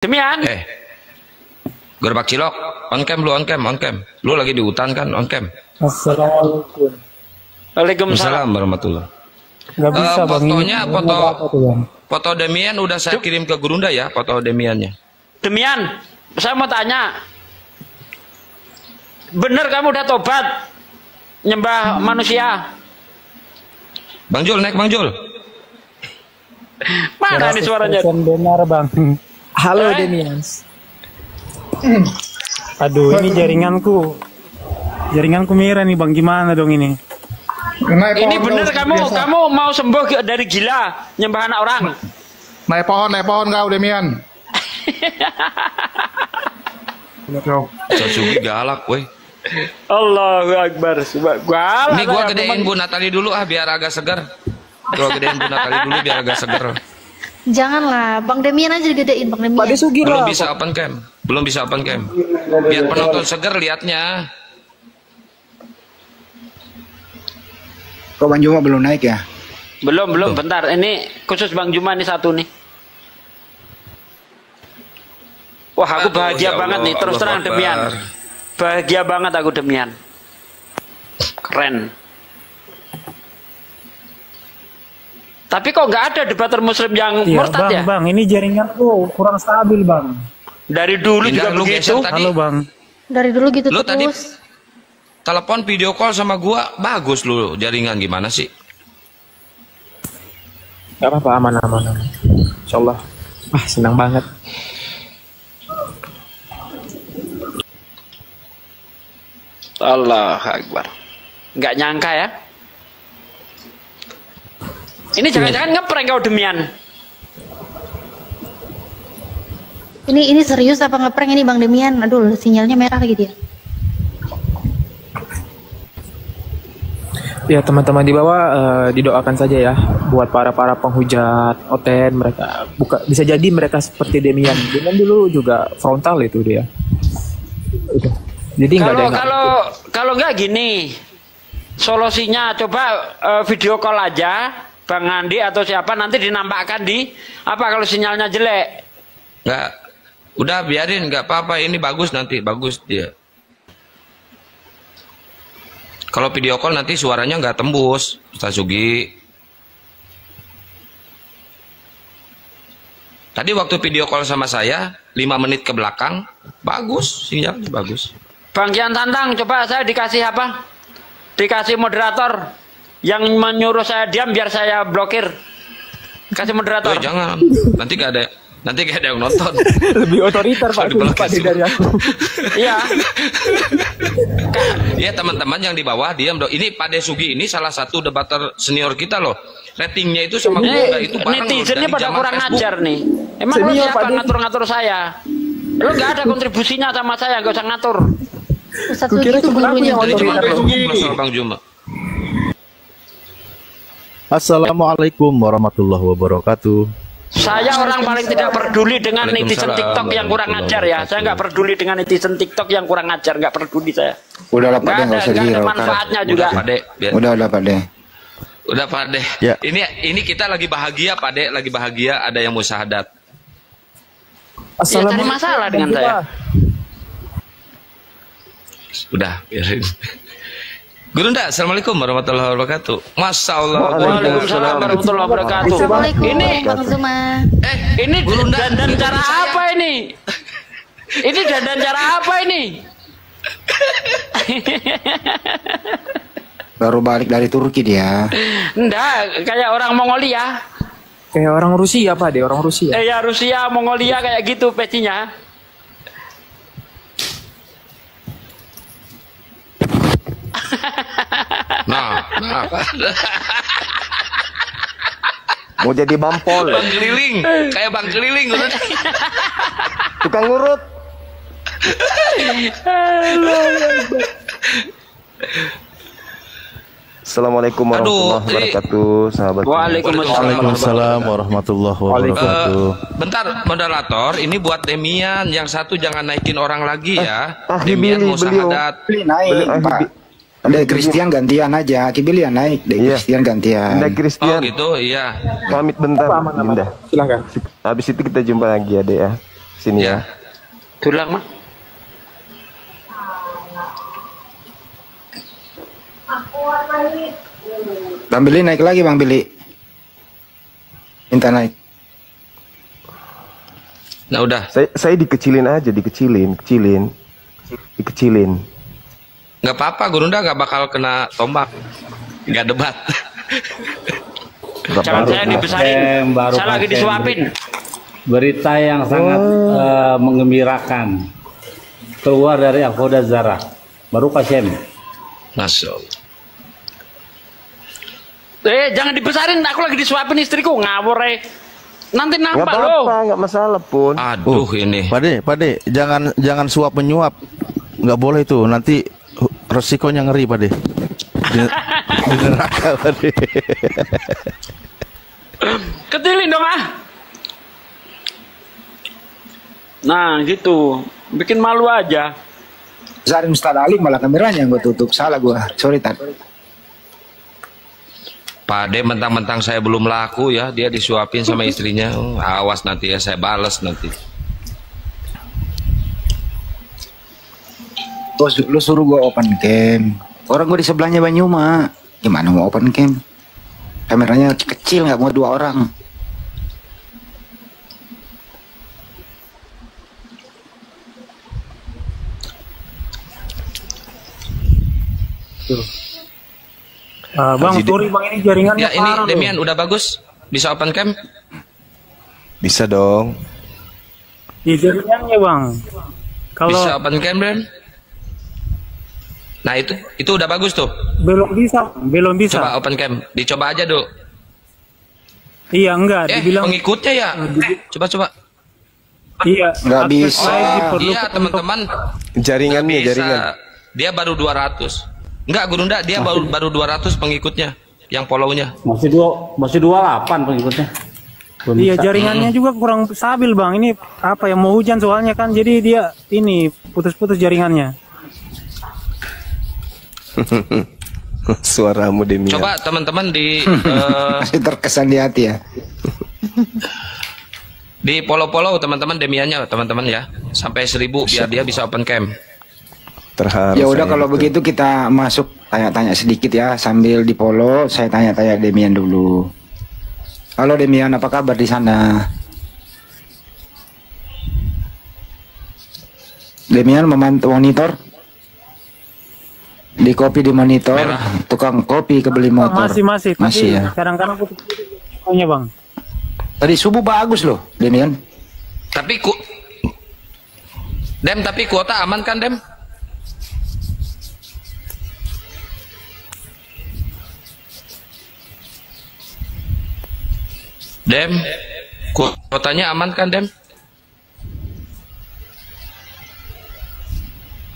Demian. Gerobak Cilok, on cam lu, on cam. Lu lagi di hutan kan, on cam. Assalamualaikum. Waalaikumsalam Warahmatullah. Gak bisa bang. Fotonya, foto Demian udah saya kirim ke Gurunda ya, foto Demiannya. Demian, saya mau tanya. Bener kamu udah tobat nyembah manusia? Bang Jul, naik Bang Jul. Mana ini suaranya? Benar bang. Halo Demians. Aduh, ini jaringanku merah nih bang. Gimana dong ini? Ini bener kamu mau sembuh dari gila nyembah anak orang? Naik pohon kau Demian. Sasugi galak, woi. Allahu Akbar. Galak. Ini gua gedein Bu Natali dulu biar agak segar. Gua gedein Bu Natali dulu biar agak segar. Janganlah, Bang Demian aja digedein, Bang Demian. Pak Desugi Belum bisa open cam. Biar penonton segar liatnya. Kok Bang Juma belum naik ya? Belum, bentar. Ini khusus Bang Juma nih satu nih. Wah, aku bahagia banget nih, terus terang Demian. Bahagia banget aku Demian. Keren. Tapi kok nggak ada debater muslim yang murtad ya? Bang, ini jaringanku kurang stabil bang. Dari dulu juga begitu. Halo bang. Dari dulu gitu Lu terus. tadi telepon video call sama gua bagus lu, jaringan gimana sih? Gak apa-apa, aman. Insyaallah. Wah, senang banget. Allah Akbar. Nggak nyangka ya. Ini jangan-jangan ngeprank kau Demian. Ini serius apa ngeprank ini Bang Demian? Aduh, sinyalnya merah lagi dia. Ya teman-teman di bawah didoakan saja ya buat para penghujat Oten, mereka bisa jadi mereka seperti Demian. Demian dulu juga frontal itu dia. Jadi kalau nggak gini, solusinya coba video call aja Bang Andi atau siapa, nanti dinampakkan di apa kalau sinyalnya jelek. Nggak, udah biarin, nggak apa-apa, ini bagus dia. Kalau video call nanti suaranya nggak tembus, Ustaz Sugi. Tadi waktu video call sama saya 5 menit ke belakang, bagus, sinyalnya bagus. Bang Kian Tantang, coba saya dikasih apa? Dikasih moderator yang menyuruh saya diam biar saya blokir. Kasih moderator. Jangan, nanti gak ada yang nonton. Lebih otoriter Pak dari aku. Iya. Ya teman-teman yang di bawah diam dong. Ini Pak Desugi ini salah satu debater senior kita loh. Ratingnya itu sama gue itu bareng. Netizennya pada kurang ajar nih. Emang lo siapa ngatur-ngatur saya? Lo gak ada kontribusinya sama saya, gak usah ngatur. Satu gitu gurunya. Bang Juma. Assalamualaikum warahmatullahi wabarakatuh. Saya orang paling tidak peduli dengan netizen TikTok yang kurang ajar ya. Saya nggak peduli dengan netizen TikTok yang kurang ajar, nggak peduli saya. Udahlah Pak De, nggak usah ada manfaatnya juga. Udah Pak De. Udah Pak De. Ya. Ini kita lagi bahagia Pak De, lagi bahagia ada yang musyahadat. Ya, cari masalah dengan saya. Udah, biarin. Gurunda, assalamualaikum warahmatullahi wabarakatuh. Masya Allah. Waalaikumsalam warahmatullahi wabarakatuh. Ini Bang Zuma. Ini dandan cara apa ini? Ini dandan cara apa ini? Baru balik dari Turki dia. Enggak, kayak orang Mongolia. Kayak orang Rusia Pak De, orang Rusia. Ya Rusia, Mongolia kayak gitu pecinya. Nah. Mau jadi bampol. Bang keliling, kayak bang keliling. Tukang ngurut. Assalamualaikum warahmatullahi wabarakatuh, sahabat. Waalaikumsalam warahmatullahi wabarakatuh. Bentar, moderator, ini buat Demian. Yang satu jangan naikin orang lagi ya. Demian mau syahadat. Naik Pak. Ada Christian gantian aja, Kibili yang naik, Christian gantian. Ada Christian. Oh gitu, iya. Pamit bentar, Dinda. Silakan. Habis itu kita jumpa lagi ya, Dek ya. Sini Ya. ya. Tulang mah. Bang Billy naik lagi Bang Billy. Minta naik. Nah udah. Saya dikecilin aja, dikecilin. Nggak apa-apa, Gurunda nggak bakal kena tombak. Nggak debat. Jangan saya dibesarin. baru Saya lagi pakai disuapin. Berita yang sangat menggembirakan keluar dari Avoda Zara. Baru Kasem. Masya Allah. Jangan dibesarin, aku lagi disuapin istriku, ngawur nanti Nggak nampak apa-apa, loh. nggak masalah pun. Aduh ini. Pade, jangan suap menyuap. Nggak boleh tuh, nanti resikonya ngeri, Pade. Di neraka, Pade. Kecilin dong ah. Nah gitu, bikin malu aja. Zarin Ustaz Ali malah kameranya gue tutup. Salah gue. Sorry Tan. Pade mentang-mentang saya belum laku ya, dia disuapin sama istrinya. Oh, awas nanti ya, saya bales nanti. Lu suruh gue open cam. Orang gue di sebelahnya Banyuma. Gimana mau open cam? Kameranya kecil, nggak mau 2 orang. Bang, sorry bang, ini jaringannya Ya ini parah loh. Demian udah bagus, bisa open cam? Bisa dong. Di jaringannya bang. Kalau Bisa open cam, Bren? Nah itu udah bagus tuh. belum bisa. Coba open cam, dicoba aja dulu. Iya enggak, dibilang pengikutnya ya. Coba. iya. Nggak akses bisa. live diperlukan Iya teman-teman. Jaringannya, Nggak bisa. jaringan. Dia baru 200. Enggak, Gurunda, dia baru 200 pengikutnya yang follow-nya. Masih 28 pengikutnya. Belum Iya bisa. jaringannya juga kurang stabil bang. Ini apa ya, mau hujan soalnya kan, jadi dia ini putus-putus jaringannya. Suaramu Demian. Coba teman-teman Masih terkesan di hati ya. di follow teman-teman Demiannya teman-teman ya. Sampai 1000 biar dia bisa open cam. Terharu Ya udah saya kalau gitu. begitu kita masuk tanya-tanya sedikit ya, sambil di follow saya tanya-tanya Demian dulu. Halo Demian, apa kabar di sana? Demian memantau monitor? Di kopi di monitor, tukang kopi kebeli motor. Masih ya. kadang-kadang aku punya bang. Tadi subuh bagus loh Demian. Tapi tapi kuota aman kan, Dem? Dem, kuotanya aman kan, Dem?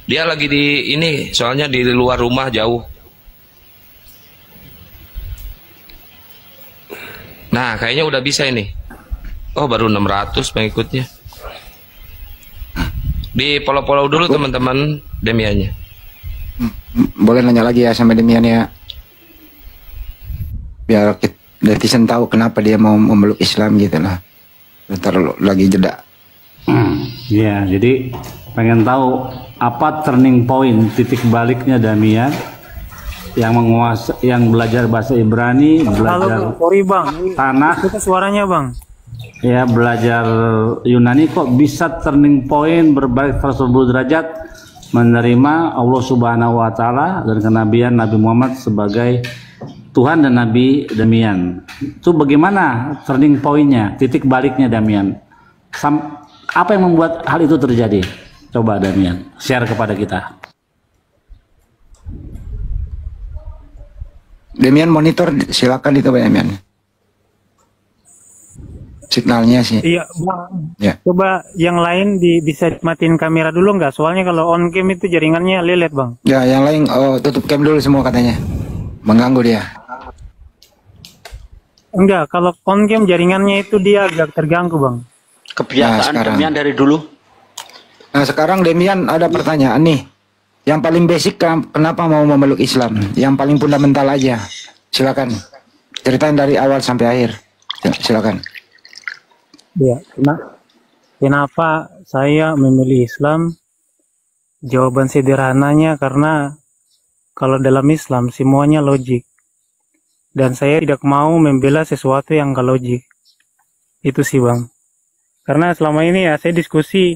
Dia lagi di ini, soalnya di luar rumah jauh. Nah, kayaknya udah bisa ini. Oh, baru 600 pengikutnya. Di follow dulu teman-teman Demiannya. Boleh nanya lagi ya sama Demian ya. Biar netizen tahu kenapa dia mau memeluk Islam gitu lah. Ntar lagi jeda. Iya, jadi pengen tahu apa turning point, titik baliknya Damian yang yang belajar bahasa Ibrani, belajar Sorry bang, tanah, itu suaranya bang. ya belajar Yunani kok bisa turning point berbalik 180 derajat menerima Allah Subhanahu wa taala dan kenabian Nabi Muhammad sebagai Tuhan dan Nabi Damian. Itu bagaimana turning point-nya, titik baliknya Damian? Apa yang membuat hal itu terjadi? Coba Damian, share kepada kita. Demian monitor silakan itu Demian. Signalnya sih. Iya bang. Ya. Coba yang lain bisa matiin kamera dulu nggak? Soalnya kalau on cam itu jaringannya lelet bang. Ya yang lain tutup cam dulu semua katanya. Mengganggu dia. Enggak, kalau on cam jaringannya itu dia agak terganggu bang. Kebiasaan Demian dari dulu. Nah sekarang Demian ada pertanyaan nih. Yang paling basic kenapa mau memeluk Islam? Yang paling fundamental aja. Silakan. Ceritain dari awal sampai akhir. Ya, silakan. Iya, Kenapa saya memilih Islam? Jawaban sederhananya karena kalau dalam Islam semuanya logik. Dan saya tidak mau membela sesuatu yang gak logik. Itu sih bang. Karena selama ini ya saya diskusi,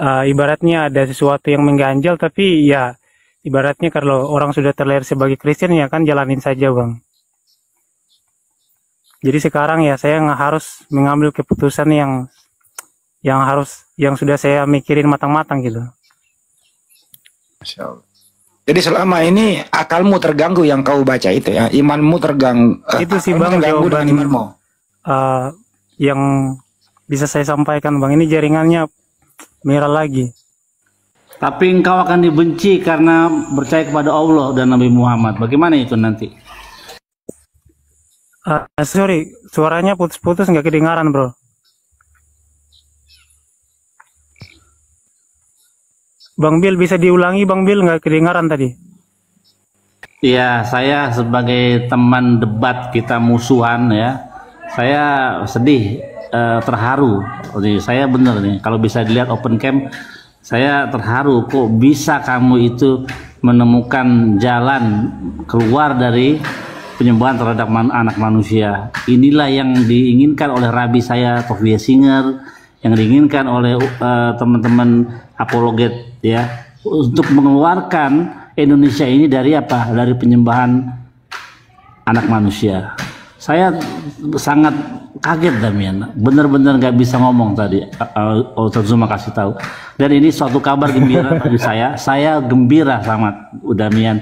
ibaratnya ada sesuatu yang mengganjal, tapi ya ibaratnya kalau orang sudah terlahir sebagai Kristen ya kan jalanin saja bang. Jadi sekarang ya saya nggak harus mengambil keputusan yang sudah saya mikirin matang-matang gitu. Masya Allah. Jadi selama ini akalmu terganggu yang kau baca itu ya, imanmu terganggu. Itu sih bang jawaban imanmu. Yang bisa saya sampaikan bang. Ini jaringannya merah lagi. Tapi engkau akan dibenci karena percaya kepada Allah dan Nabi Muhammad. Bagaimana itu nanti? Sorry, suaranya putus-putus nggak kedengaran bro. Bang Bil bisa diulangi Bang Bil, nggak kedengaran tadi. Iya, saya sebagai teman debat kita musuhan ya, saya sedih, terharu. Jadi, saya bener nih, kalau bisa dilihat open cam, saya terharu kok bisa kamu itu menemukan jalan keluar dari penyembahan terhadap anak manusia. Inilah yang diinginkan oleh Rabi saya, Tofia Singer, yang diinginkan oleh teman-teman apologet ya, untuk mengeluarkan Indonesia ini dari apa? Dari penyembahan anak manusia. Saya sangat kaget Damian, benar-benar nggak bisa ngomong tadi. Ustaz Zuma kasih tahu. Dan ini suatu kabar gembira bagi saya. Saya gembira sangat, Damian.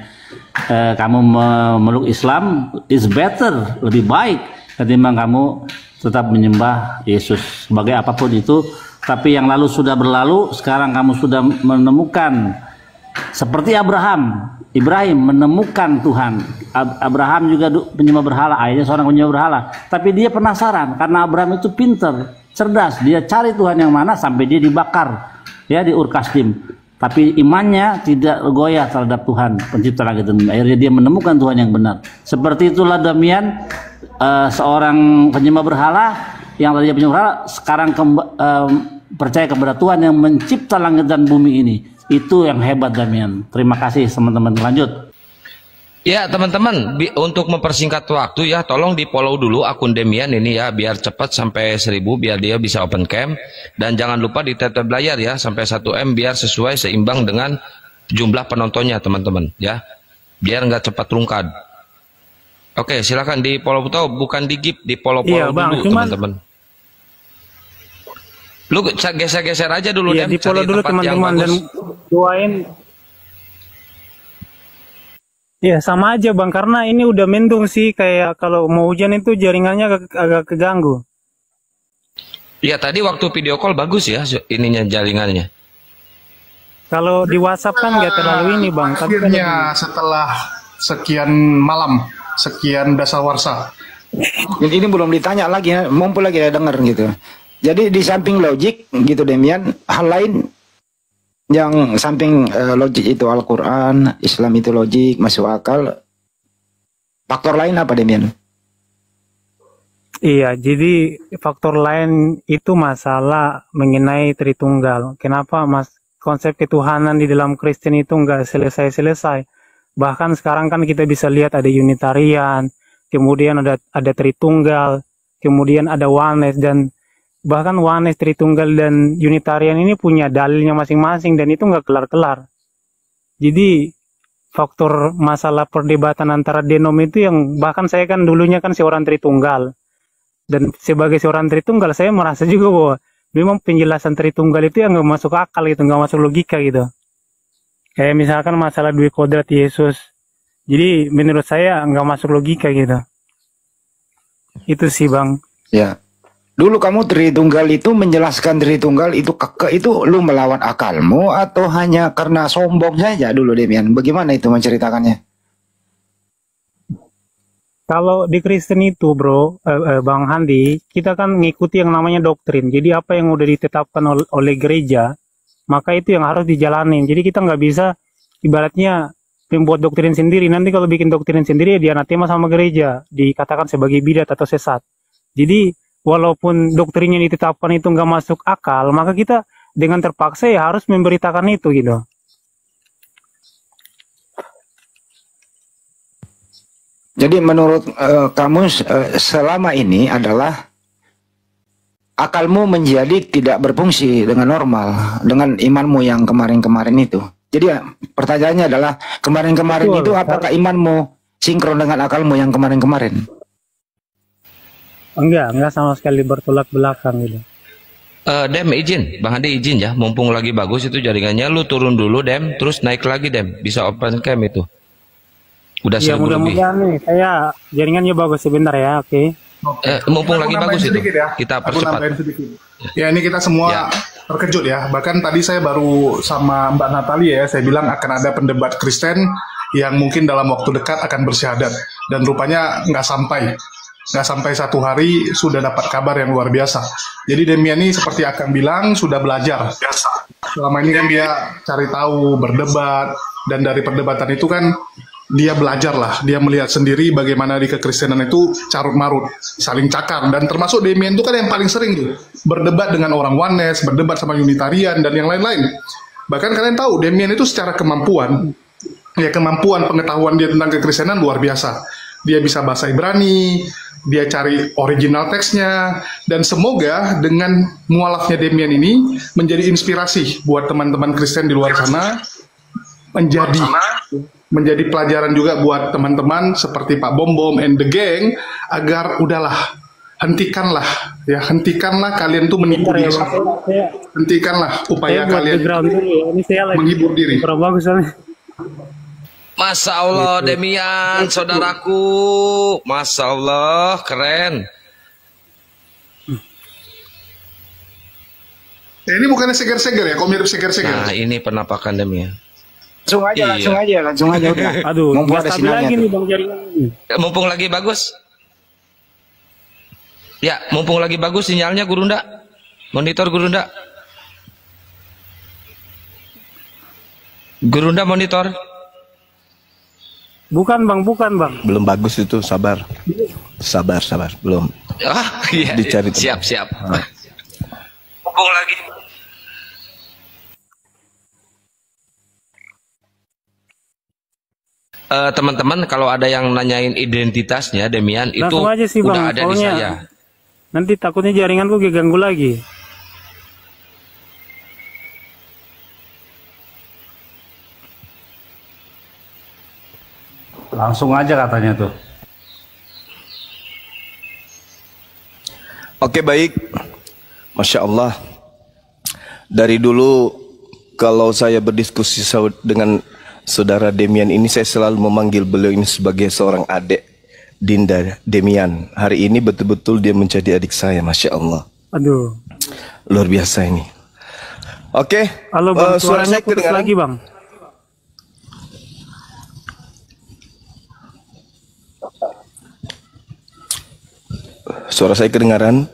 Kamu memeluk Islam is better, lebih baik ketimbang kamu tetap menyembah Yesus sebagai apapun itu. Tapi yang lalu sudah berlalu, sekarang kamu sudah menemukan seperti Ibrahim menemukan Tuhan. Abraham juga penyembah berhala, ayahnya seorang penyembah berhala. Tapi dia penasaran karena Abraham itu pintar, cerdas. Dia cari Tuhan yang mana sampai dia dibakar ya di Ur Kasdim. Tapi imannya tidak goyah terhadap Tuhan pencipta langit dan bumi. Akhirnya dia menemukan Tuhan yang benar. Seperti itulah Damian, seorang penyembah berhala yang tadinya penyembah berhala sekarang percaya kepada Tuhan yang mencipta langit dan bumi ini. Itu yang hebat Damian. Terima kasih teman-teman. Lanjut. Ya teman-teman, untuk mempersingkat waktu ya, tolong di follow dulu akun Demian ini ya, biar cepat sampai 1000, biar dia bisa open cam. Dan jangan lupa di tap layar ya, sampai 1M biar sesuai seimbang dengan jumlah penontonnya teman-teman ya, biar nggak cepat rungkad. Oke, silakan di follow, bukan di give, di follow Iya, bang, dulu teman-teman. Lu geser-geser aja dulu ya, di follow dulu teman-teman dan doain. Ya sama aja bang, karena ini udah mendung sih, kayak kalau mau hujan itu jaringannya agak keganggu. Iya tadi waktu video call bagus ya ininya jaringannya. Kalau di WhatsApp kan nggak terlalu ini bang. Akhirnya setelah sekian malam, sekian dasawarsa. Ini belum ditanya lagi ya, mumpul lagi ada denger gitu. Jadi di samping logik gitu Demian, hal lain yang samping logik itu Al-Quran, Islam itu logik, masuk akal. Faktor lain apa Demian? Iya, jadi faktor lain itu masalah mengenai Tritunggal. Kenapa konsep ketuhanan di dalam Kristen itu nggak selesai-selesai. Bahkan sekarang kan kita bisa lihat ada Unitarian, kemudian ada Tritunggal, kemudian ada Oneness, dan bahkan Oneness, Tritunggal, dan Unitarian ini punya dalilnya masing-masing dan itu nggak kelar-kelar. Jadi faktor masalah perdebatan antara denom itu yang bahkan saya kan dulunya kan seorang Tritunggal. Dan sebagai seorang Tritunggal saya merasa juga bahwa memang penjelasan Tritunggal itu yang nggak masuk akal gitu, nggak masuk logika gitu. Kayak misalkan masalah dua kodrat Yesus. Jadi menurut saya nggak masuk logika gitu. Itu sih bang. Ya. Dulu kamu Tritunggal itu menjelaskan Tritunggal itu itu lu melawan akalmu atau hanya karena sombong saja dulu Demian? Bagaimana itu menceritakannya? Kalau di Kristen itu bro, Bang Handi, kita kan ngikuti yang namanya doktrin. Jadi apa yang udah ditetapkan oleh gereja, maka itu yang harus dijalanin. Jadi kita nggak bisa ibaratnya membuat doktrin sendiri. Nanti kalau bikin doktrin sendiri ya dianatema sama gereja, dikatakan sebagai bidat atau sesat. Jadi walaupun doktrin yang ditetapkan itu nggak masuk akal, maka kita dengan terpaksa ya harus memberitakan itu gitu. Jadi menurut kamu selama ini adalah akalmu menjadi tidak berfungsi dengan normal dengan imanmu yang kemarin-kemarin itu. Jadi pertanyaannya adalah kemarin-kemarin itu apakah imanmu sinkron dengan akalmu yang kemarin-kemarin? Enggak sama sekali bertolak belakang gitu. Dem izin, Bang Hadi izin ya, mumpung lagi bagus itu jaringannya, lu turun dulu Dem, terus naik lagi Dem, bisa open cam itu. Udah Ya 1000 lebih. mudah-mudahan nih, saya jaringannya bagus sebentar ya, oke. Mumpung lagi bagus itu, ya. kita Aku percepat. nambahin sedikit. Ya ini kita semua terkejut ya. Bahkan tadi saya baru sama Mbak Natalia ya, saya bilang akan ada pendebat Kristen yang mungkin dalam waktu dekat akan bersyahadat. Dan rupanya nggak sampai 1 hari sudah dapat kabar yang luar biasa. Jadi Demian ini seperti akan bilang sudah belajar. Selama ini kan dia cari tahu, berdebat, dan dari perdebatan itu kan dia belajar lah, dia melihat sendiri bagaimana di kekristenan itu carut marut, saling cakar, dan termasuk Demian itu kan yang paling sering tuh berdebat dengan orang Oneness, berdebat sama Unitarian dan yang lain-lain. Bahkan kalian tahu Demian itu secara kemampuan pengetahuan dia tentang kekristenan luar biasa. Dia bisa bahasa Ibrani, dia cari original teksnya, dan semoga dengan mualafnya Demian ini menjadi inspirasi buat teman-teman Kristen di luar sana, menjadi pelajaran juga buat teman-teman seperti Pak Bom and the gang, agar udahlah, hentikanlah kalian tuh menipu diri. Hentikanlah upaya kalian menghibur diri. Masya Allah Demian, saudaraku, Masya Allah, keren. Ini bukannya seger-seger ya, kok mirip seger-seger? Nah ini penampakan Demian. Langsung aja udah. Aduh, mumpung ada stabil lagi sinarnya nih Bang jaringan ini. Mumpung lagi bagus. Ya, mumpung lagi bagus sinyalnya Gurunda. Monitor Gurunda. Gurunda monitor. Bukan Bang. Belum bagus itu, sabar. Sabar, belum. Iya. Dicari Siap. Mumpung lagi. Teman-teman kalau ada yang nanyain identitasnya Demian itu Langsung aja sih, udah Bang. ada di Soalnya saya. nanti takutnya jaringanku keganggu lagi. Langsung aja katanya tuh. Oke, baik. Masya Allah. Dari dulu kalau saya berdiskusi dengan Saudara Demian ini, saya selalu memanggil beliau ini sebagai seorang adik, Dinda Demian. Hari ini betul-betul dia menjadi adik saya, Masya Allah. Aduh. Luar biasa ini. Oke. Halo Bang, suara saya putus kedengaran lagi Bang. Suara saya kedengaran?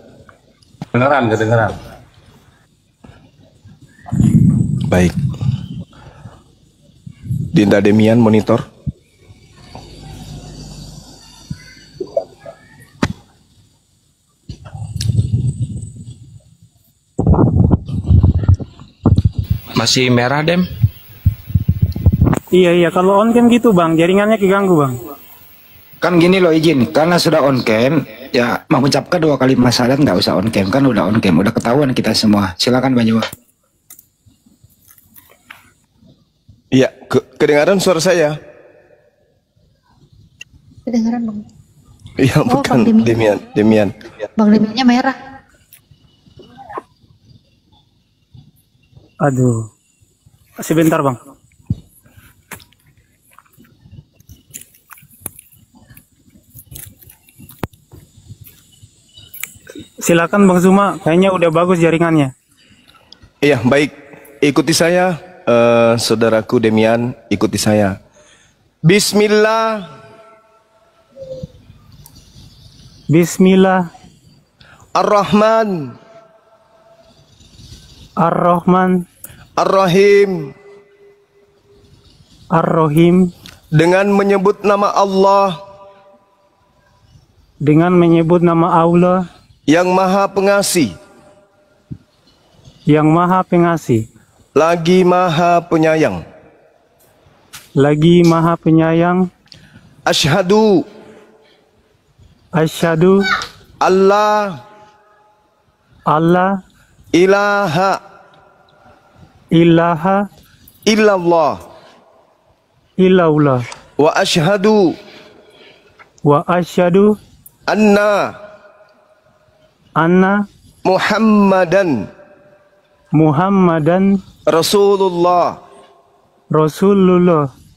Kedengaran. Baik. Dinda Demian monitor. Masih merah Dem? Iya, kalau on cam gitu Bang, jaringannya keganggu Bang. Kan gini loh, izin, karena sudah on cam, ya mengucapkan 2 kali masalah nggak usah on cam, kan udah on cam, udah ketahuan kita semua. Silakan Bang Jawa. Iya, kedengaran suara saya? Kedengeran Bang. Iya, bukan Demian. Bang Demiannya merah. Aduh. Sebentar Bang. Silakan Bang Zuma, kayaknya udah bagus jaringannya. Iya, baik. Ikuti saya, saudaraku Demian, ikuti saya. Bismillah. Ar-Rahman. Ar-Rahim. Dengan menyebut nama Allah. yang Maha Pengasih, yang Maha Pengasih, lagi Maha Penyayang. lagi Maha Penyayang. Asyhadu Asyhadu Allah alla ilaha ilaha illallah illallah wa asyhadu anna Muhammadan Rasulullah.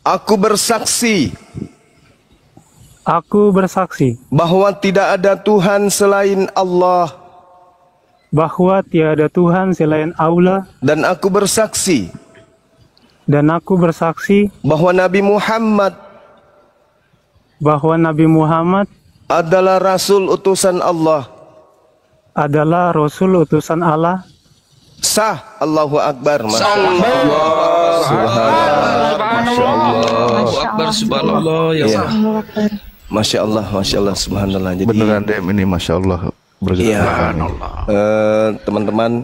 Aku bersaksi bahwa tidak ada Tuhan selain Allah. Dan aku bersaksi bahwa Nabi Muhammad adalah Rasul utusan Allah. Sah. Allahu Akbar. Masya Allah. Masya Allah, subhanallah. Jadi, beneran Dem ini Masya Allah. Teman-teman,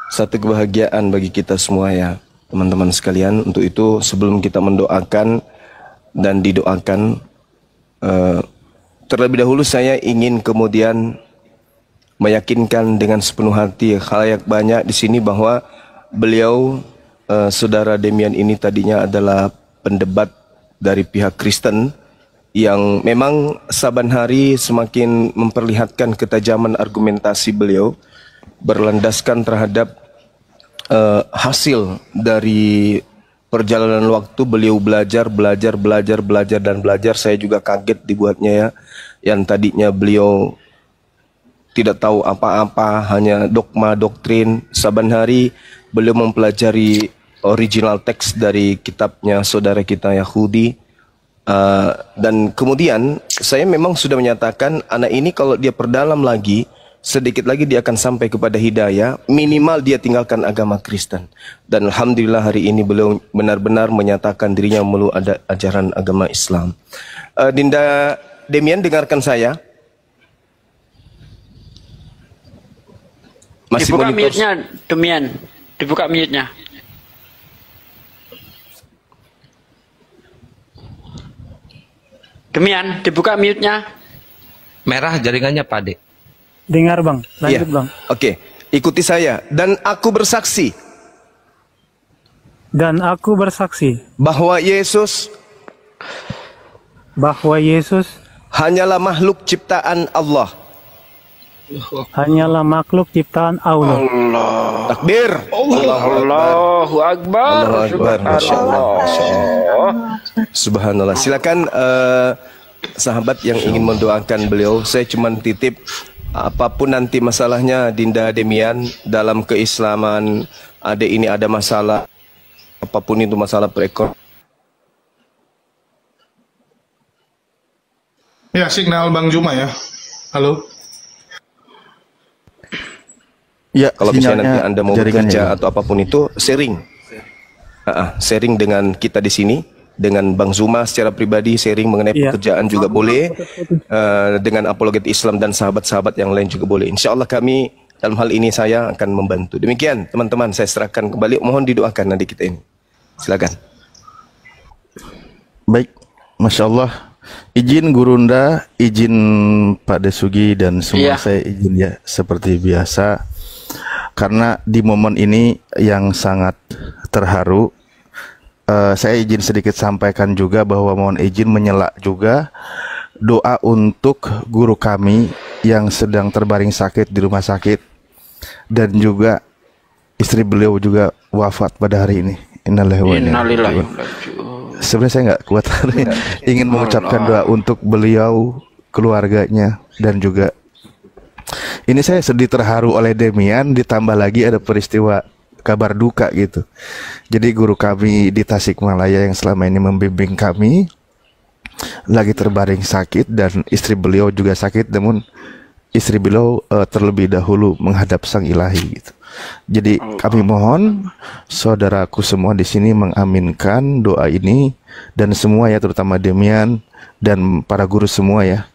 satu kebahagiaan bagi kita semua ya, teman-teman sekalian. Untuk itu sebelum kita mendoakan dan didoakan, terlebih dahulu saya ingin kemudian meyakinkan dengan sepenuh hati khalayak banyak di sini bahwa beliau, saudara Demian ini tadinya adalah pendebat dari pihak Kristen yang memang saban hari semakin memperlihatkan ketajaman argumentasi beliau berlandaskan terhadap hasil dari perjalanan waktu beliau belajar. Saya juga kaget dibuatnya ya, yang tadinya beliau tidak tahu apa-apa, hanya dogma doktrin. Saban hari beliau mempelajari original teks dari kitabnya saudara kita Yahudi. Dan kemudian saya memang sudah menyatakan anak ini kalau dia perdalam lagi, sedikit lagi dia akan sampai kepada hidayah, minimal dia tinggalkan agama Kristen. Dan alhamdulillah hari ini beliau benar-benar menyatakan dirinya memeluk ajaran agama Islam. Dinda Demian, dengarkan saya. Masih dibuka monitor. mute-nya, Demian. Dibuka mute-nya. Demian, dibuka mute-nya. Merah jaringannya Pak Ade. Dengar Bang, lanjut Bang. Oke, ikuti saya. Dan aku bersaksi bahwa Yesus hanyalah makhluk ciptaan Allah. Takbir. Allahu Akbar. Masya Allah. Subhanallah. Silakan sahabat yang ingin mendoakan beliau. Saya cuma titip, apapun nanti masalahnya Dinda Demian dalam keislaman, adik ini ada masalah, apapun itu masalah perekonomian. Ya, signal Bang Juma ya. Halo. Ya, kalau misalnya nanti Anda mau bekerja atau apapun itu, sharing dengan kita di sini, dengan Bang Zuma secara pribadi, sharing mengenai pekerjaan juga boleh, dengan apologet Islam dan sahabat-sahabat yang lain juga boleh. Insya Allah kami dalam hal ini saya akan membantu. Demikian teman-teman, saya serahkan kembali. Mohon didoakan nanti kita ini. Silakan. Baik, Masya Allah. Izin Gurunda, izin Pak Desugi dan semua saya izin ya seperti biasa. Karena di momen ini yang sangat terharu, saya izin sedikit sampaikan juga bahwa mohon izin menyela juga doa untuk guru kami yang sedang terbaring sakit di rumah sakit dan juga istri beliau juga wafat pada hari ini. Innalillahi. Sebenarnya saya nggak kuat ingin mengucapkan doa untuk beliau, keluarganya, dan juga ini saya sedih terharu oleh Demian, ditambah lagi ada peristiwa kabar duka gitu. Jadi guru kami di Tasikmalaya yang selama ini membimbing kami lagi terbaring sakit dan istri beliau juga sakit, namun istri beliau terlebih dahulu menghadap Sang Ilahi gitu. Jadi kami mohon saudaraku semua di sini mengaminkan doa ini dan semua ya, terutama Demian dan para guru semua ya.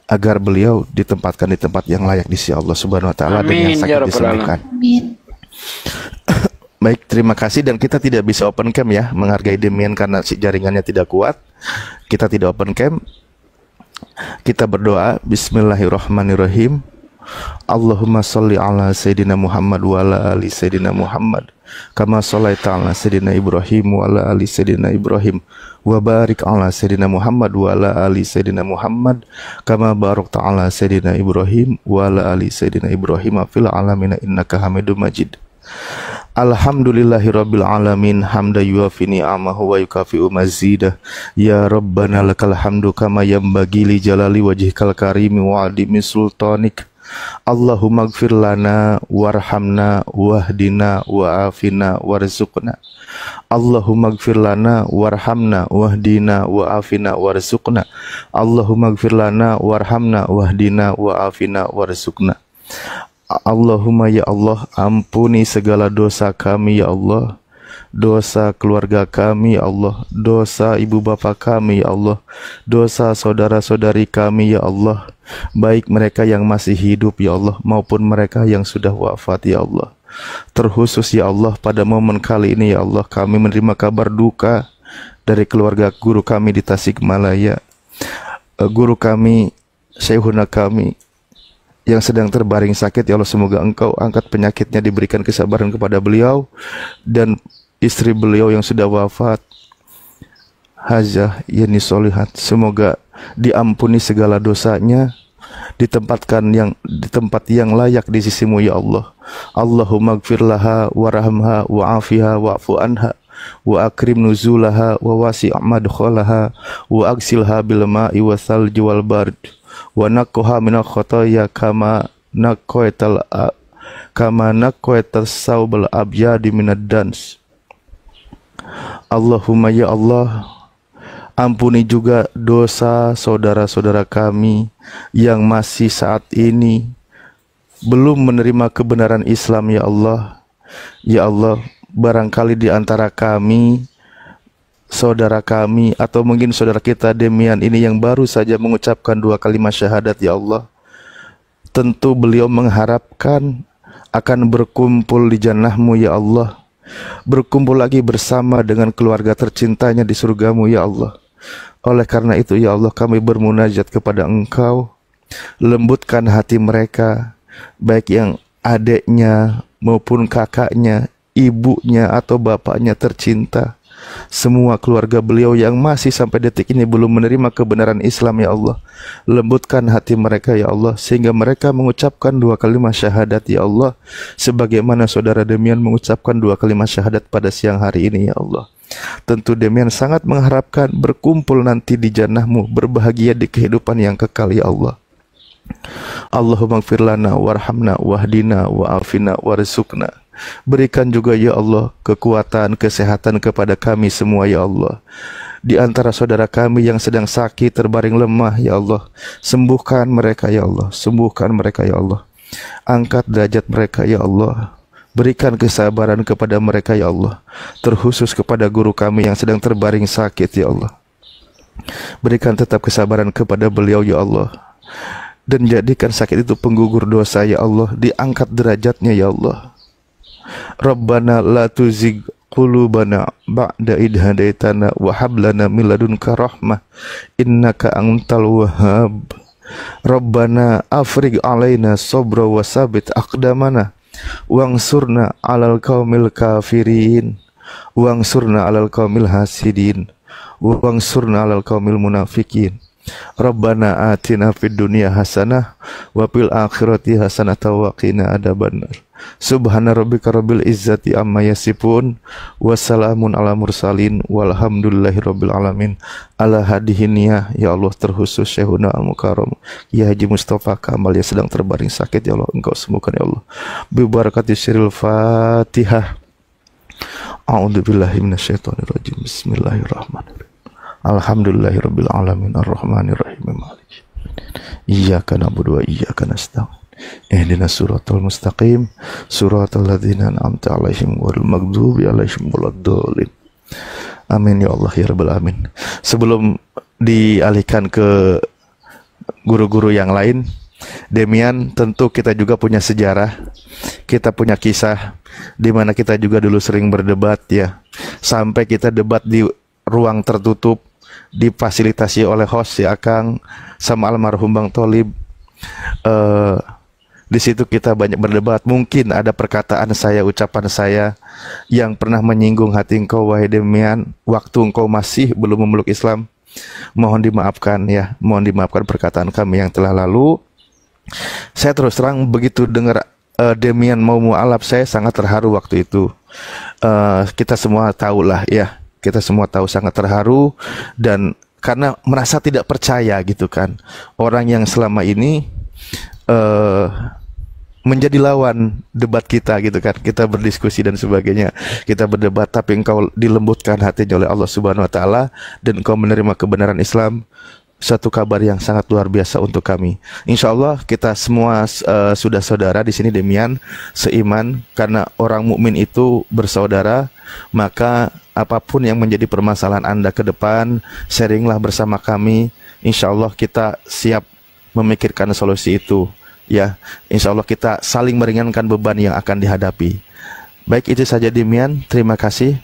agar beliau ditempatkan di tempat yang layak di sisi Allah Subhanahu wa taala dengan Amin, sakit ya Rabbal disembuhkan. Amin. Baik, terima kasih, dan kita tidak bisa open cam ya, menghargai Demian karena si jaringannya tidak kuat. Kita tidak open cam. Kita berdoa. Bismillahirrahmanirrahim. Allahumma sholli ala Sayyidina Muhammad wa ala ali Sayyidina Muhammad kama shallaita ala Sayyidina Ibrahim wa ala ali Sayyidina Ibrahim wa barik ala Sayyidina Muhammad wa ala ali Sayyidina Muhammad kama barakta ala Sayyidina Ibrahim wa ala ali Sayyidina Ibrahim fil alamin innaka Hamidum Majid. Alhamdulillahirabbil alamin hamda yuafi ni'amahu wa yukafi'u mazidah. Ya Rabbana lakal hamdu kama yanbaghi li jalali wajhikal karimi wa adimi sultanik. Allahumma gfir lana warhamna wahdina wa'afina warzuqna. Allahumma gfir lana warhamna wahdina wa'afina warzuqna. Allahumma gfir lana warhamna wahdina wa'afina warzuqna. Allahumma ya Allah, ampuni segala dosa kami ya Allah, dosa keluarga kami ya Allah, dosa ibu bapa kami ya Allah, dosa saudara-saudari kami ya Allah, baik mereka yang masih hidup ya Allah maupun mereka yang sudah wafat ya Allah. Terkhusus ya Allah, pada momen kali ini ya Allah, kami menerima kabar duka dari keluarga guru kami di Tasikmalaya, guru kami, syekhuna kami yang sedang terbaring sakit ya Allah. Semoga Engkau angkat penyakitnya, diberikan kesabaran kepada beliau dan istri beliau yang sudah wafat, Hajah Yani Solihat. Semoga diampuni segala dosanya, ditempatkan di tempat yang layak di sisimu ya Allah. Allahumma gfir laha warhamha wa'afiha wa'fu anha wa akrim nuzulaha wa wasi' madkhalaha wa agsilha bil ma'i wa thalji wal bard wa naqqa minal khotoya kama naqaital saubal abyadi minad dans. Allahumma ya Allah, ampuni juga dosa saudara-saudara kami yang masih saat ini belum menerima kebenaran Islam ya Allah. Ya Allah, barangkali di antara kami, saudara kami, atau mungkin saudara kita Demian ini yang baru saja mengucapkan 2 kalimat syahadat ya Allah. Tentu beliau mengharapkan akan berkumpul di jannah-Mu ya Allah, berkumpul lagi bersama dengan keluarga tercintanya di surga-Mu ya Allah. Oleh karena itu ya Allah, kami bermunajat kepada Engkau, lembutkan hati mereka, baik yang adiknya maupun kakaknya, ibunya atau bapaknya tercinta, semua keluarga beliau yang masih sampai detik ini belum menerima kebenaran Islam ya Allah. Lembutkan hati mereka ya Allah, sehingga mereka mengucapkan 2 kalimat syahadat ya Allah, sebagaimana saudara Demian mengucapkan 2 kalimat syahadat pada siang hari ini ya Allah. Tentu Demian sangat mengharapkan berkumpul nanti di jannah-Mu, berbahagia di kehidupan yang kekal ya Allah. Allahumma gfir lana warhamna wahdina wa'afina warzuqna. Berikan juga ya Allah kekuatan, kesehatan kepada kami semua ya Allah. Di antara saudara kami yang sedang sakit, terbaring lemah ya Allah, sembuhkan mereka ya Allah, sembuhkan mereka ya Allah. Angkat derajat mereka ya Allah, berikan kesabaran kepada mereka ya Allah. Terkhusus kepada guru kami yang sedang terbaring sakit ya Allah, berikan tetap kesabaran kepada beliau ya Allah, dan jadikan sakit itu penggugur dosa ya Allah, diangkat derajatnya ya Allah. Rabbana la tuzigh qulubana ba'da idh hadaitana wa hab lana min ladunka rahmah innaka antal wahhab. Rabbana afrigh alaina sabra wa sabit aqdamana wangsurna 'alal qaumil kafirin wangsurna 'alal qaumil hasidin wangsurna 'alal qaumil munafiqin. Rabbana atina fid dunya hasanah wa fil akhirati hasanah wa qina adzabannar. Subhana rabbika rabbil izzati amma yasifun wassalamun ala mursalin walhamdulillahi rabbil alamin. Ala hadihiniyah ya Allah, terkhusus Syekhuna Al-Mukarram Ya Haji Mustafa Kamal yang sedang terbaring sakit ya Allah, Engkau sembuhkan ya Allah. Bi barakati syiril Fatihah. A'udzubillahi minasyaitonir rajim. Bismillahirrahmanirrahim. Alhamdulillahirabbil alamin arrahmanirrahim maliki. Iyyaka na'budu wa iyyaka nasta'in. Ihdinas siratal mustaqim, siratal ladzina an'amta 'alaihim ghairil maghdubi 'alaihim waladdallin. Amin ya Allah ya rabbal alamin. Sebelum dialihkan ke guru-guru yang lain. Demian, tentu kita juga punya sejarah, kita punya kisah di mana kita juga dulu sering berdebat ya, sampai kita debat di ruang tertutup, difasilitasi oleh host ya Akang sama almarhum Bang Tholib. Di situ kita banyak berdebat. Mungkin ada perkataan saya, ucapan saya yang pernah menyinggung hati engkau wahai Demian, waktu engkau masih belum memeluk Islam. Mohon dimaafkan ya, mohon dimaafkan perkataan kami yang telah lalu. Saya terus terang begitu dengar Demian mau mualaf, saya sangat terharu waktu itu. Kita semua tahu lah ya, kita semua tahu sangat terharu, dan karena merasa tidak percaya gitu kan, orang yang selama ini menjadi lawan debat kita gitu kan, kita berdiskusi dan sebagainya, kita berdebat, tapi engkau dilembutkan hatinya oleh Allah Subhanahu Wa Taala dan engkau menerima kebenaran Islam. Satu kabar yang sangat luar biasa untuk kami. Insya Allah kita semua sudah saudara di sini Demian, seiman, karena orang mukmin itu bersaudara. Maka apapun yang menjadi permasalahan Anda ke depan, sharinglah bersama kami. Insya Allah kita siap memikirkan solusi itu. Ya, insya Allah kita saling meringankan beban yang akan dihadapi. Baik, itu saja Demian. Terima kasih.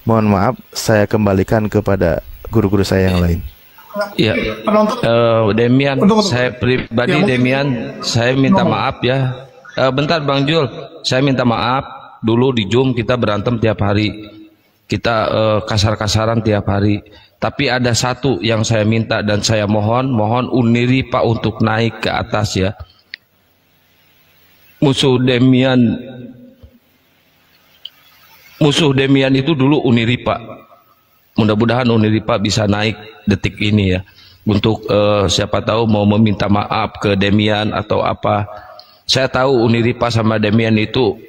Mohon maaf, saya kembalikan kepada guru-guru saya yang lain. Ya, Demian, saya pribadi Demian, saya minta maaf ya. Bentar Bang Jul, saya minta maaf. Dulu di Zoom kita berantem tiap hari, kita kasar-kasaran tiap hari. Tapi ada satu yang saya minta dan saya mohon Uniri Pak untuk naik ke atas ya. Musuh Demian itu dulu Uniri Pak. Mudah-mudahan Uniri Pak bisa naik detik ini ya. Untuk siapa tahu mau meminta maaf ke Demian atau apa. Saya tahu Uniri Pak sama Demian itu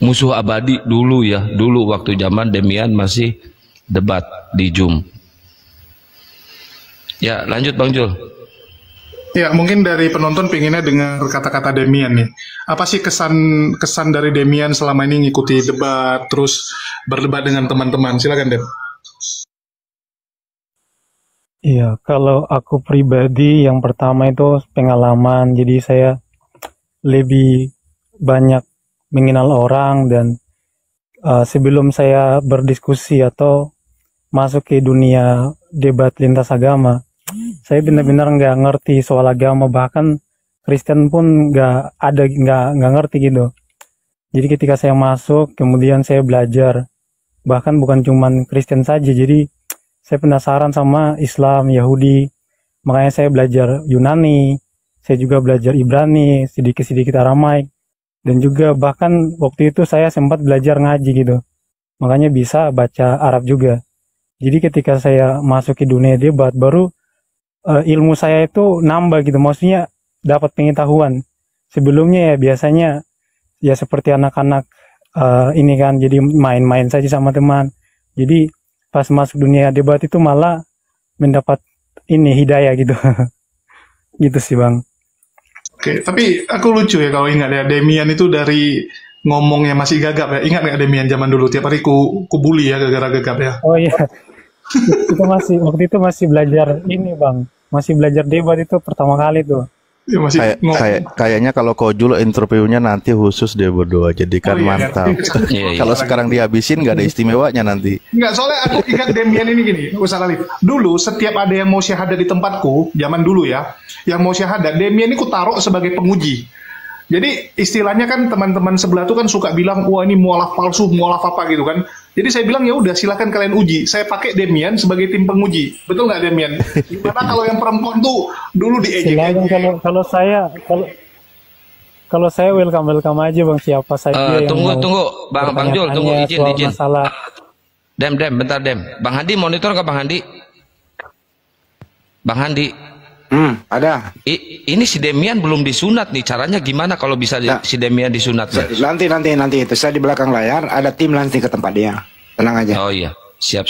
musuh abadi dulu ya. Dulu waktu zaman Demian masih debat di Zoom. Ya, lanjut Bang Jul. Ya, mungkin dari penonton pengennya dengar kata-kata Demian nih. Apa sih kesan dari Demian selama ini ngikuti debat, terus berdebat dengan teman-teman? Silakan, Dem. Iya, kalau aku pribadi yang pertama itu pengalaman, jadi saya lebih banyak mengenal orang, dan sebelum saya berdiskusi atau masuk ke dunia debat lintas agama, saya benar-benar nggak ngerti soal agama, bahkan Kristen pun nggak ngerti gitu. Jadi ketika saya masuk, kemudian saya belajar, bahkan bukan cuman Kristen saja, jadi saya penasaran sama Islam, Yahudi, makanya saya belajar Yunani, saya juga belajar Ibrani, sedikit-sedikit Aramaik, dan juga bahkan waktu itu saya sempat belajar ngaji gitu, makanya bisa baca Arab juga. Jadi ketika saya masuk ke dunia debat, baru ilmu saya itu nambah gitu, maksudnya dapat pengetahuan. Sebelumnya ya biasanya ya seperti anak-anak ini kan, jadi main-main saja sama teman. Jadi pas masuk dunia debat itu malah mendapat ini hidayah gitu. Gitu sih Bang. Oke, tapi aku lucu ya kalau ingat ya, Demian itu dari ngomongnya masih gagap ya. Ingat nggak Demian zaman dulu tiap hari ku bully ya gara-gara gagap ya. Oh iya. Waktu itu masih belajar ini Bang. Masih belajar debat itu pertama kali tuh. Ya, kayaknya kalau Kojul interviewnya nanti khusus dia berdua, jadikan mantap. Kalau sekarang dihabisin nggak ada istimewanya nanti. Nggak, soalnya aku ingat Demian ini gini, Ustaz Alif. Dulu setiap ada yang mau syahadat di tempatku, zaman dulu ya, yang mau syahadat, Demian ini ku taruh sebagai penguji. Jadi istilahnya kan teman-teman sebelah tuh kan suka bilang, wah ini mualaf palsu, mualaf apa gitu kan. Jadi saya bilang ya udah silakan kalian uji. Saya pakai Demian sebagai tim penguji. Betul nggak Demian? Gimana kalau yang perempuan tuh dulu diejek-ejek? Kalau saya welcome aja Bang, siapa saja yang tunggu Bang Jul, tunggu izin. Masalah. Dem bentar Dem. Bang Handi monitor ke Bang Handi? Bang Handi. Ada. Ini si Demian belum disunat nih. Caranya gimana kalau bisa si Demian disunat? Nanti itu saya di belakang layar ada tim nanti ke tempat dia. Tenang aja. Oh iya, siap.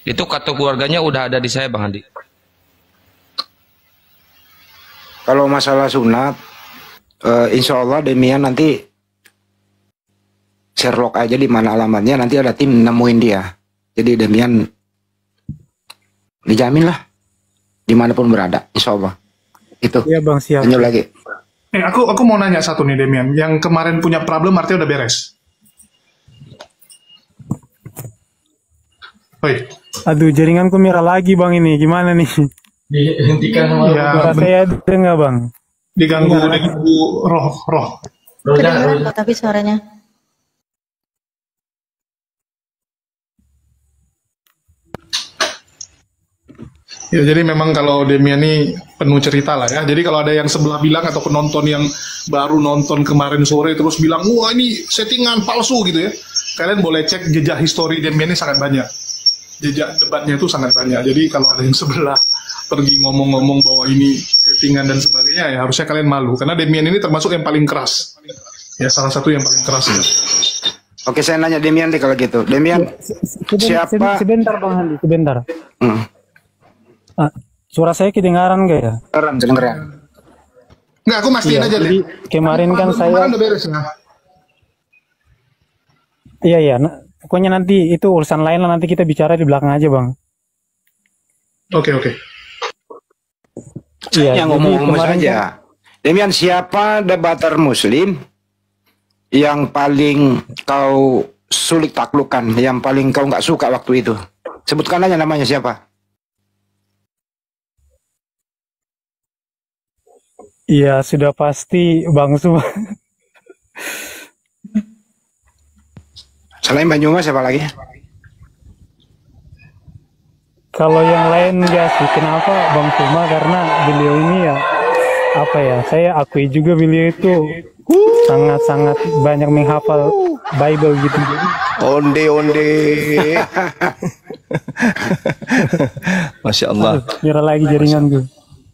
Itu kartu keluarganya udah ada di saya Bang Handi. Kalau masalah sunat, insya Allah Demian nanti Sherlock aja di mana alamatnya, nanti ada tim nemuin dia. Jadi Demian dijamin lah dimanapun berada, insya Allah. Itu. Iya bang, siap. Lanjut lagi. Aku mau nanya satu nih Demian. Yang kemarin punya problem artinya udah beres. Oi. Aduh, jaringanku merah lagi bang ini. Gimana nih? Dihentikan Suara saya ada nggak bang? Diganggu roh. Kedengeran kok tapi suaranya. Ya, jadi memang kalau Demian ini penuh cerita lah ya. Jadi kalau ada yang sebelah bilang atau penonton yang baru nonton kemarin sore terus bilang, wah ini settingan palsu gitu ya. Kalian boleh cek jejak histori Demian ini sangat banyak. Jejak debatnya itu sangat banyak. Jadi kalau ada yang sebelah pergi ngomong-ngomong bahwa ini settingan dan sebagainya, ya harusnya kalian malu. Karena Demian ini termasuk yang paling keras. Ya, salah satu yang paling keras ya. Oke, saya nanya Demian deh kalau gitu. Demian, siapa? Sebentar bang Andi, sebentar. Suara saya kedengaran gak ya? Kedengeran. Nggak, aku mastiin aja jadi deh. kemarin kan saya. Kemarin udah beres ya. Iya, pokoknya nanti itu urusan lain lah, nanti kita bicara di belakang aja bang. Oke. Iya, Yang ngomong-ngomong saja. Demian, siapa debater muslim yang paling kau sulit taklukkan, yang paling kau nggak suka waktu itu? Sebutkan aja namanya siapa. Iya, sudah pasti Bang Suma. Selain Banyumas siapa lagi? Kalau yang lain enggak sih. Kenapa Bang Suma? Karena beliau ini ya, apa ya, saya akui juga beliau itu sangat-sangat banyak menghafal Bible gitu. Onde. Masya Allah. Nyerah lagi jaringan gue.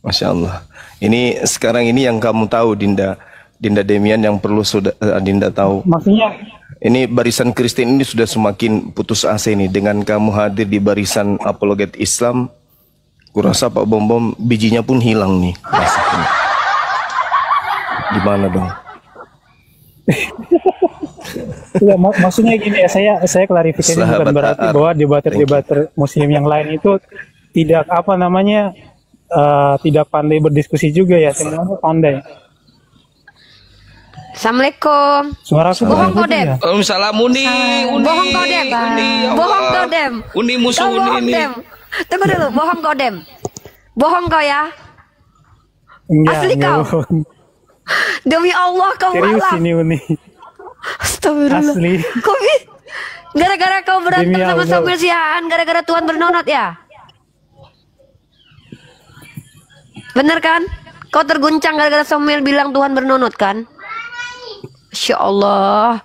Masya Allah. Ini sekarang ini yang kamu tahu, Dinda Demian, yang perlu sudah Dinda tahu. Maksudnya ini barisan Kristen ini sudah semakin putus asa ini dengan kamu hadir di barisan apologet Islam. Kurasa Pak Bom bijinya pun hilang nih. Gimana dong? ya, maksudnya gini ya, saya klarifikasi bukan berarti bahwa debater muslim yang lain itu tidak apa namanya tidak pandai berdiskusi juga ya, semuanya pandai. Assalamualaikum. Suara aku bohong kau Dem. Waalaikumsalam Uni. Bohong kau Dem. Bohong kau Dem. Uni musuh Uni ini. Tunggu dulu, bohong kau Dem. Bohong kau ya. Asli kau. Demi Allah kau serius malam. Ini Uni. Astagfirullah. Asli. Gara-gara kau berantem sama Samuel Sihaan, gara-gara Tuhan bernonot ya? Bener kan? Kau terguncang gara-gara Samuel bilang Tuhan bernonot kan? Masya Allah.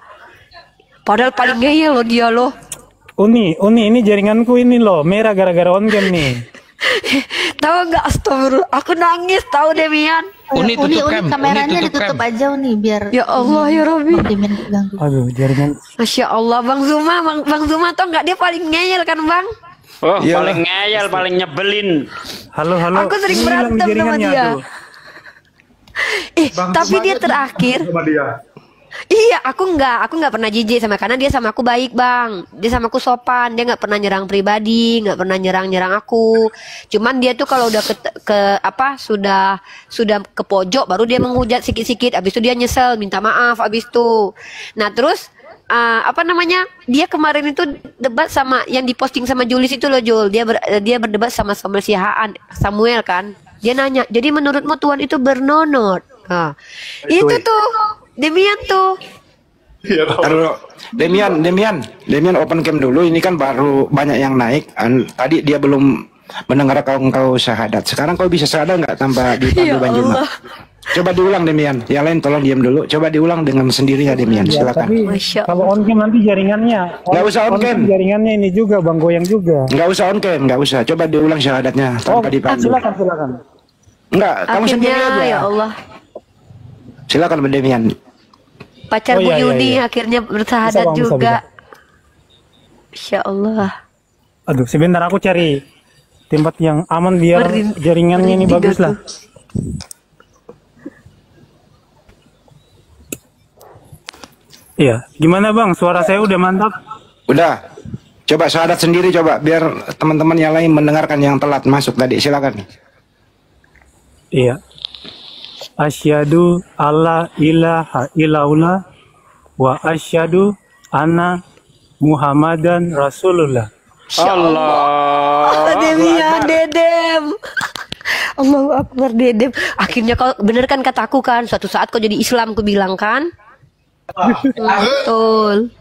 Padahal paling ngeyel loh dia loh. Uni ini jaringanku ini loh merah gara-gara on cam nih. Tahu nggak? Astagfirullah. Aku nangis tahu Demian. Uni kameranya ditutup aja Uni biar. Ya Allah ya Rabbi. Aduh jaringan. Masya Allah Bang Zuma tau nggak dia paling ngeyel kan Bang? Oh, paling ngeyel, paling nyebelin. Halo. Aku sering berantem sama dia. Tapi dia terakhir. Iya, aku nggak pernah jijik sama, karena dia sama aku baik Bang. Dia sama aku sopan, dia nggak pernah nyerang pribadi, nggak pernah nyerang aku. Cuman dia tuh kalau udah sudah ke pojok baru dia menghujat sikit-sikit. Abis itu dia nyesel, minta maaf. Abis itu, nah terus. Dia kemarin itu debat sama yang diposting sama Julis itu loh Jul. Dia berdebat sama Samuel kan. Dia nanya, jadi menurutmu Tuhan itu bernonot? Nah, itu tuh Demian tuh. Taruh, Demian open cam dulu. Ini kan baru banyak yang naik. Tadi dia belum mendengar kau syahadat. Sekarang kau bisa syahadat nggak tanpa dipandu Banjuma? Coba diulang Demian. Yang lain tolong diam dulu. Coba diulang dengan sendirinya Demian. Silakan. Ya, kalau on cam nanti jaringannya. Nggak usah on cam. Jaringannya ini juga Bang goyang juga. Nggak usah on cam, nggak usah. Coba diulang syahadatnya tanpa dipandu. Silakan. Enggak, kamu sendiri aja. Ya Allah. Silakan Demian. Pacar Bu Yuni akhirnya bersahadat juga. Insya Allah. Aduh, sebentar aku cari tempat yang aman biar jaringannya ini bagus lah. Iya, gimana Bang? Suara saya udah mantap? Udah. Coba syahadat sendiri coba biar teman-teman yang lain mendengarkan yang telat masuk tadi. Silakan. Iya. asyhadu alla ilaha illallah wa asyhadu anna Muhammadan Rasulullah. Allah. Demian, Dedem. Allahu Akbar, Dedem. Akhirnya kau bener kan kataku kan, suatu saat kau jadi Islam, ku bilang kan. Betul.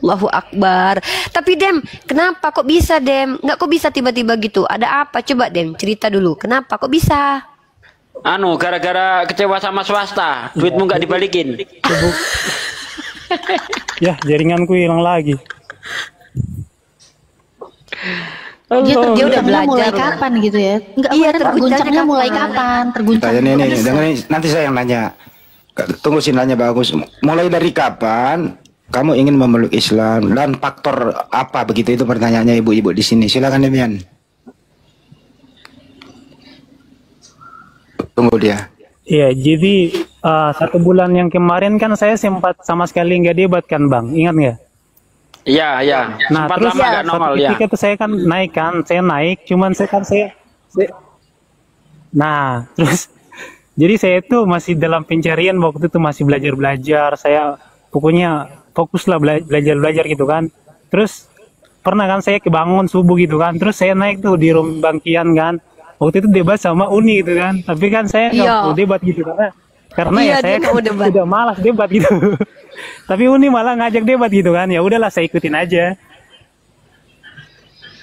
Allahu Akbar. Tapi Dem, kenapa kok bisa Dem? Nggak kok bisa tiba-tiba gitu? Ada apa? Coba Dem, cerita dulu. Kenapa kok bisa? Gara-gara kecewa sama swasta, duitmu nggak dibalikin. Ya, jaringanku hilang lagi. Dia udah belajar mulai loh. kapan gitu ya? Enggak, Iya, terguncangnya mulai kapan? Terguncang. Nanti saya yang nanya. Tunggu sih nanya bagus. Mulai dari kapan kamu ingin memeluk Islam dan faktor apa begitu, itu pertanyaannya ibu-ibu di sini. Silakan Demian. Tunggu dia. Iya, jadi 1 bulan yang kemarin kan saya sempat sama sekali nggak debat kan Bang, ingat nggak? Iya. Nah, Sempat terus lama nggak normal ya. ketika itu saya kan naik kan, saya naik, cuman nah, terus jadi saya itu masih dalam pencarian waktu itu, masih belajar, saya pokoknya fokus lah belajar gitu kan. Terus pernah kan saya kebangun subuh gitu kan, terus saya naik tuh di room bangkian kan, waktu itu debat sama Uni gitu kan, tapi kan saya nggak mau debat gitu karena ya saya kan udah malas debat gitu. Tapi Uni malah ngajak debat gitu kan, ya udahlah saya ikutin aja.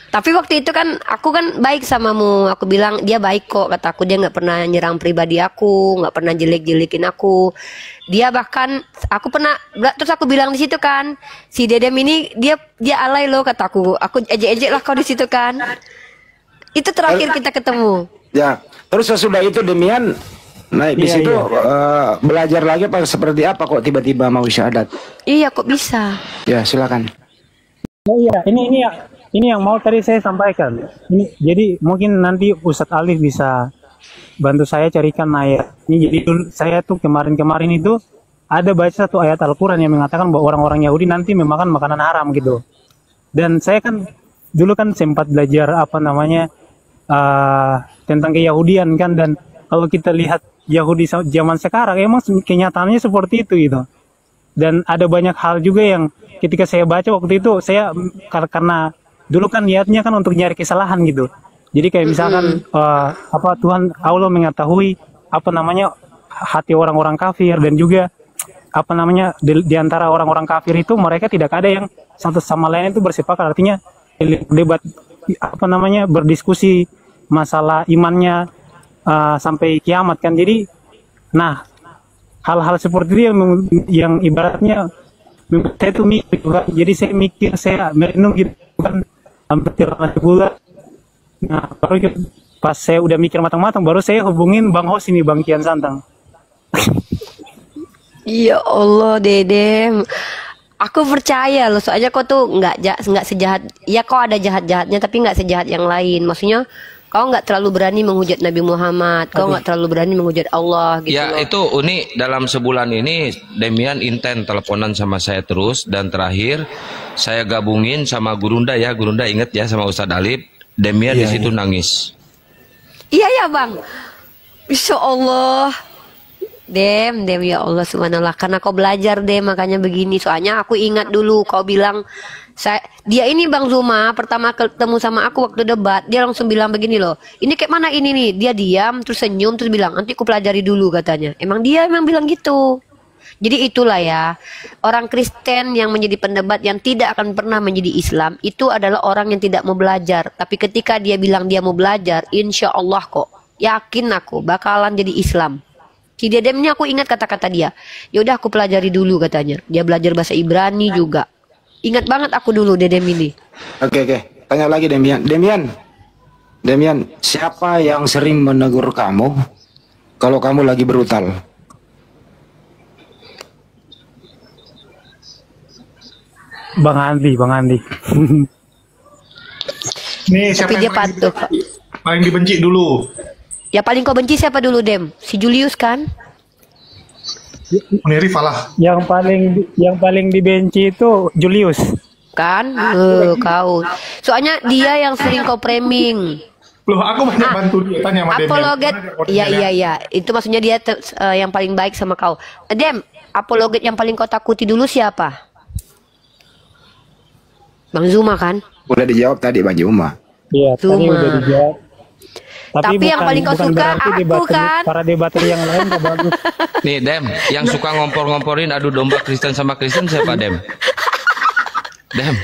Tapi waktu itu kan aku kan baik samamu, aku bilang dia baik kok, kataku dia nggak pernah nyerang pribadi aku, nggak pernah jelek-jelekin aku. Dia bahkan aku pernah, terus aku bilang di situ kan, si Dedem ini dia alay loh, kataku. Aku ejek-ejek lah kau di situ kan. Itu terakhir kita ketemu. Ya, terus sesudah itu Demian naik di situ belajar lagi apa seperti apa kok tiba-tiba mau syahadat? Iya, kok bisa? Ya, silakan. Oh iya, ini yang mau tadi saya sampaikan. Ini jadi mungkin nanti Ustadz Alif bisa bantu saya carikan ayat. Ini jadi dulu saya tuh kemarin itu ada baca satu ayat Al-Qur'an yang mengatakan bahwa orang-orang Yahudi nanti memakan makanan haram gitu. Dan saya kan dulu kan sempat belajar tentang keyahudian kan, dan kalau kita lihat Yahudi zaman sekarang emang kenyataannya seperti itu gitu. Dan ada banyak hal juga yang ketika saya baca waktu itu, saya karena dulu kan niatnya kan untuk nyari kesalahan gitu. Jadi kayak misalkan Tuhan Allah mengetahui hati orang-orang kafir, dan juga di antara orang-orang kafir itu mereka tidak ada yang satu sama lain itu bersepakat, artinya debat berdiskusi masalah imannya sampai kiamat kan. Jadi nah hal-hal seperti itu yang ibaratnya saya tuh mikir kan. Jadi saya merenung gitu kan hampir 3 bulan. Nah baru pas saya udah mikir matang-matang, baru saya hubungin Bang Hos ini, Bang Kian Santang. Ya Allah Dedem, aku percaya loh, soalnya kau tuh nggak sejahat, ya kau ada jahat-jahatnya tapi nggak sejahat yang lain. Maksudnya kau nggak terlalu berani menghujat Nabi Muhammad, kau nggak terlalu berani menghujat Allah gitu. Ya loh. itu Uni dalam sebulan ini Demian inten teleponan sama saya terus, dan terakhir saya gabungin sama Gurunda ya, Gurunda inget ya sama Ustadz Alif. Demian di situ nangis. Iya ya Bang, Insya Allah. Dem ya Allah subhanallah, karena kau belajar Dem makanya begini. Soalnya aku ingat dulu kau bilang dia ini Bang Zuma pertama ketemu sama aku waktu debat, dia langsung bilang begini loh, ini kayak mana ini nih, dia diam terus senyum terus bilang nanti aku pelajari dulu katanya. Emang bilang gitu. Jadi itulah ya, orang Kristen yang menjadi pendebat yang tidak akan pernah menjadi Islam itu adalah orang yang tidak mau belajar. Tapi ketika dia bilang dia mau belajar, insya Allah kok yakin aku bakalan jadi Islam. Si Dedemnya aku ingat kata-kata dia. Yaudah aku pelajari dulu katanya. Dia belajar bahasa Ibrani juga. Ingat banget aku dulu Dedem ini. Oke. Tanya lagi Demian. Demian, siapa yang sering menegur kamu kalau kamu lagi brutal? Bang Andi. Nih siapa Tapi dia yang patuh. paling dibenci dulu? Ya paling kau benci siapa dulu Dem? Si Julius kan? Unirif lah. Yang paling dibenci itu Julius. Kan? Kau. Soalnya dia yang sering kau framing. Loh, aku banyak bantu dia, tanya sama Demian. Apologet, iya. Itu maksudnya dia yang paling baik sama kau. Dem, apologet yang paling kau takuti dulu siapa? Bang Zuma kan? Udah dijawab tadi Bang Zuma. Iya, tadi udah dijawab. Tapi yang paling kau suka aku kan? Para debater yang lain gak bagus. Nih Dem, yang suka ngompor-ngomporin adu domba Kristen sama Kristen siapa Dem? Dem.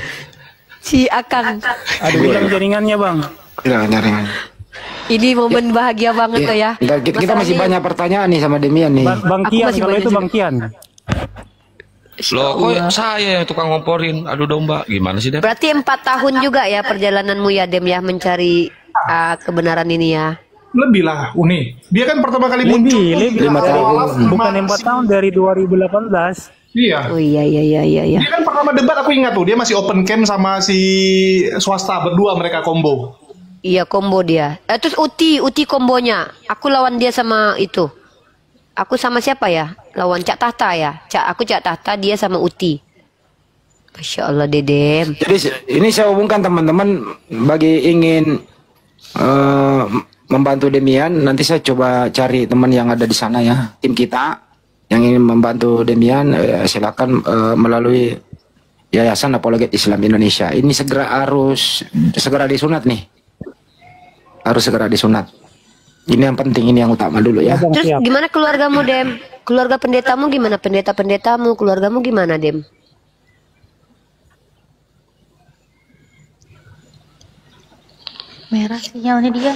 Si Akang. Ada bilang jaringannya Bang. Jaringan. Ini momen bahagia banget tuh ya. Kita masih banyak pertanyaan nih sama Demian nih. Bang Kian, kalau itu Bang Kian. Loh, kok saya yang tukang ngomporin adu domba? Gimana sih Dem? Berarti 4 tahun juga ya perjalananmu ya Dem ya mencari kebenaran ini ya. Lebih lah, Uni. Dia kan pertama kali muncul. Lebih 5 tahun. Bukan 4 tahun dari 2018. Iya. Oh iya. Dia kan pertama debat aku ingat tuh, dia masih open camp sama si swasta berdua mereka combo. Iya combo dia. Terus Uti kombonya. Aku lawan dia sama itu. Aku sama siapa ya? Lawan Cak Tahta ya. Aku Cak Tahta, dia sama Uti. Masya Allah Dedem. Jadi ini saya hubungkan teman-teman bagi ingin membantu Demian. Nanti saya coba cari teman yang ada di sana ya, tim kita yang ingin membantu Demian, silakan melalui Yayasan Apologet Islam Indonesia. Ini harus segera disunat nih. Harus segera disunat. Ini yang penting, ini yang utama dulu ya. Terus gimana keluargamu Dem? Keluarga pendetamu gimana? Pendeta-pendetamu, keluargamu gimana Dem? Merah sinyalnya dia.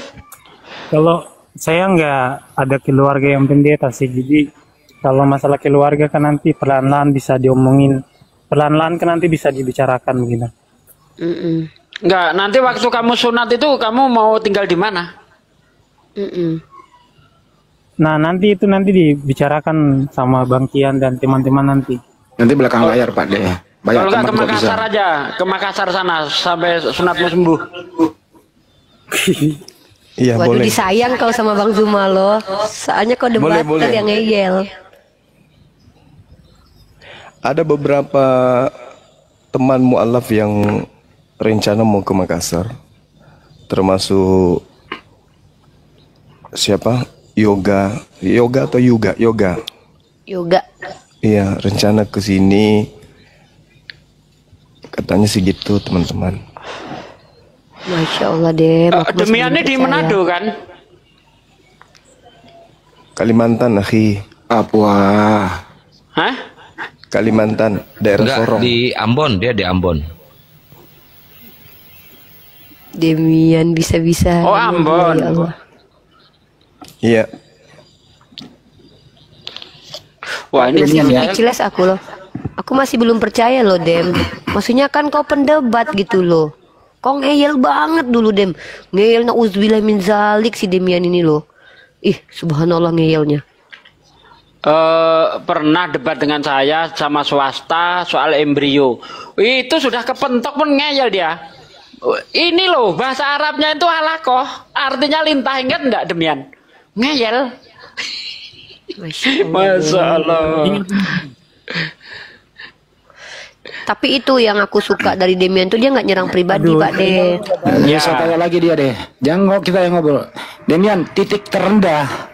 Kalau saya nggak ada keluarga yang pendeta sih, jadi kalau masalah keluarga kan nanti pelan-pelan bisa diomongin, pelan-pelan kan nanti bisa dibicarakan gitu. Enggak, nanti waktu kamu sunat itu kamu mau tinggal di mana? Nah nanti dibicarakan sama Bang Kian dan teman-teman nanti. Nanti belakang layar Pak deh. Kalau nggak ke Makassar aja, ke Makassar sana sampai sunatmu sembuh. Iya, waduh, boleh. disayang kau sama Bang Zuma loh. Soalnya kau debater yang ngeyel. Ada beberapa teman mu'alaf yang rencana mau ke Makassar. Termasuk siapa? Yoga atau Yoga? Iya, rencana ke sini. Katanya sih gitu, teman-teman. Masya Allah Dem. Demiannya di Manado kan? Kalimantan, akhi. Papua. Hah? Kalimantan, daerah Enggak, Sorong. di Ambon, dia di Ambon. Demian bisa-bisa. Oh, Ambon. Ya Allah. Iya. Wah, ini jelas aku loh. Aku masih belum percaya loh Dem. Maksudnya kan kau pendebat gitu loh. Kau ngeyel banget dulu Dem. Ngeyel na'udzubillah min zalik si Demian ini loh. Ih, subhanallah ngeyelnya. Pernah debat dengan saya sama swasta soal embrio. Itu sudah kepentok pun ngeyel dia. Ini loh bahasa Arabnya itu alakoh, artinya lintah, ingat enggak Demian? Ngeyel. Masya Allah. Tapi itu yang aku suka dari Demian tuh dia nggak nyerang pribadi Pak De. Ya, saya tanya lagi dia deh. Jangan kita yang ngobrol. Demian, titik terendah.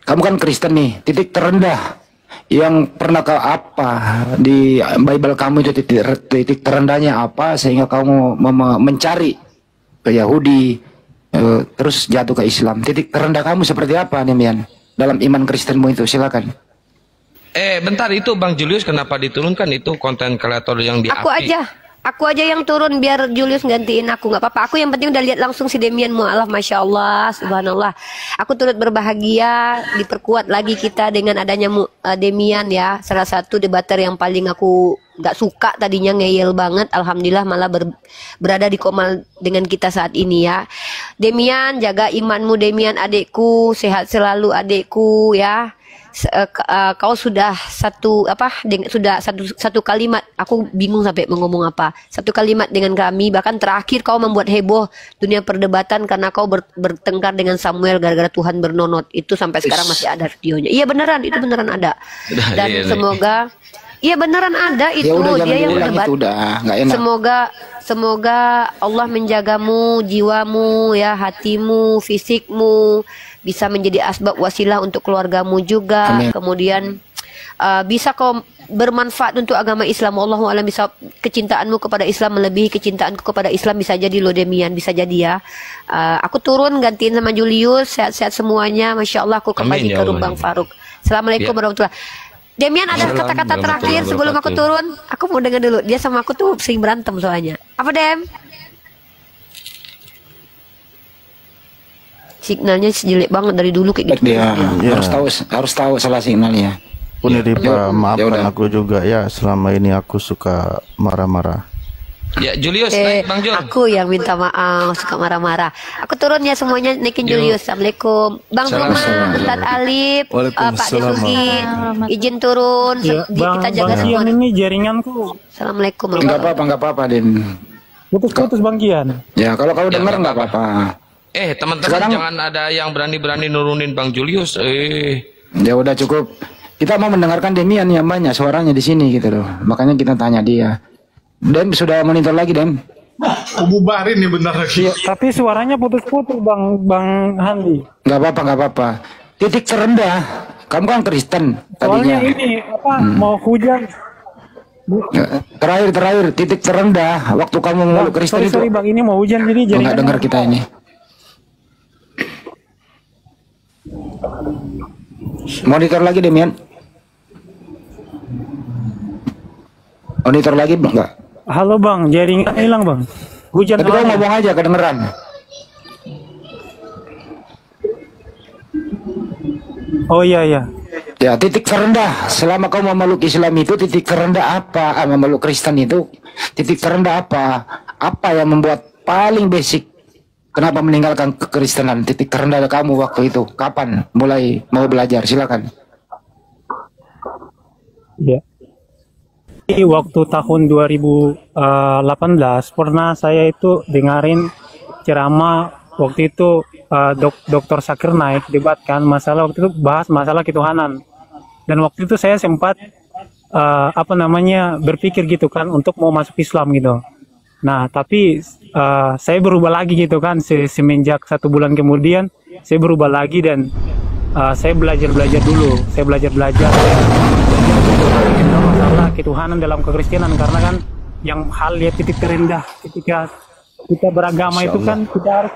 Kamu kan Kristen nih. Titik terendah yang pernah kau apa di Bible kamu itu titik terendahnya apa sehingga kamu mencari ke Yahudi terus jatuh ke Islam. Titik terendah kamu seperti apa Demian dalam iman Kristenmu itu? Silakan. Bentar, itu Bang Julius kenapa diturunkan itu konten kreator yang di Aku aja yang turun biar Julius gantiin aku, nggak apa-apa. Aku yang penting udah lihat langsung si Demian mu'alaf, masya Allah, subhanallah. Aku turut berbahagia, diperkuat lagi kita dengan adanya Demian ya, salah satu debater yang paling aku nggak suka tadinya, ngeyel banget. Alhamdulillah malah berada di komal dengan kita saat ini ya. Demian, jaga imanmu Demian, adekku, sehat selalu adekku ya. Kau sudah satu kalimat, aku bingung sampai mau ngomong apa, satu kalimat dengan kami, bahkan terakhir kau membuat heboh dunia perdebatan karena kau bertengkar dengan Samuel gara-gara Tuhan bernonot, itu sampai sekarang masih ada videonya. Iya beneran, itu beneran ada. Dan semoga Iya beneran ada itu. Ya udah jangan Dia yang diulang berdebat. itu udah nggak enak. Semoga Allah menjagamu, jiwamu, ya hatimu, fisikmu, bisa menjadi asbab wasilah untuk keluargamu juga. Amin. Kemudian bisa kau bermanfaat untuk agama Islam. Wallahu a'lam bishawab. Kecintaanmu kepada Islam melebihi kecintaanku kepada Islam, bisa jadi loh Demian, bisa jadi ya. Aku turun gantiin sama Julius, sehat-sehat semuanya, masya Allah. Aku kembali Amin, ya ke Allah. Bang Faruk. Assalamualaikum Ya. warahmatullahi. Demian ada Assalamualaikum kata-kata terakhir warahmatullahi sebelum aku wabarakatuh. turun. Aku mau dengar dulu. Dia sama aku tuh sering berantem soalnya. Apa Dem? Signalnya jelek banget dari dulu kayak gitu. Dia Ya. harus tahu salah signalnya. Pun Pak, maafkan udah. aku juga ya, selama ini aku suka marah-marah. Ya, Julius, naik Bang Jul. Aku yang minta maaf, suka marah-marah. Aku turun ya semuanya, naikin Julius. Assalamualaikum. Bang Ruma, Ustaz Alif, Pak Desugi, izin turun. Ya, Kita jaga semua. Kian ini jaringanku. Assalamualaikum. Nggak apa-apa, Din. Putus-putus Bang Kian. Ya kalau kau dengar nggak apa-apa. Teman-teman Sekarang- jangan ada yang berani-berani nurunin Bang Julius. Ya udah cukup. Kita mau mendengarkan Demian yang banyak suaranya di sini gitu loh. Makanya kita tanya dia. Dem sudah monitor lagi Dem? Bubarin nih bentar lagi. Iya, tapi suaranya putus-putus Bang Handi. Nggak apa-apa. Titik terendah. Kamu kan Kristen Soalnya tadinya. ini mau hujan. Terakhir titik terendah waktu kamu memeluk Kristen Sorry itu. Bang, ini mau hujan jadi jaringan. Nggak dengar kita ini. Monitor lagi Demian. Monitor lagi enggak? Halo Bang, jaringan hilang Bang. Hujan. Tapi kau ngomong aja kedengeran. Oh iya. Ya, titik terendah selama kau memeluk Islam itu titik terendah apa? Memeluk Kristen itu titik terendah apa? Apa yang membuat paling basic? Kenapa meninggalkan kekristenan? Titik terendah kamu waktu itu kapan? Mulai mau belajar? Silakan. Iya. Waktu tahun 2018 pernah saya itu dengerin ceramah waktu itu Dr. Zakir Naik debatkan masalah, waktu itu bahas masalah ketuhanan, dan waktu itu saya sempat berpikir gitu kan untuk mau masuk Islam gitu. Nah tapi saya berubah lagi gitu kan, semenjak 1 bulan kemudian saya berubah lagi dan saya belajar dulu, saya belajar masalah ketuhanan dalam kekristenan, karena kan yang hal ya titik terendah ketika kita beragama itu kan kita harus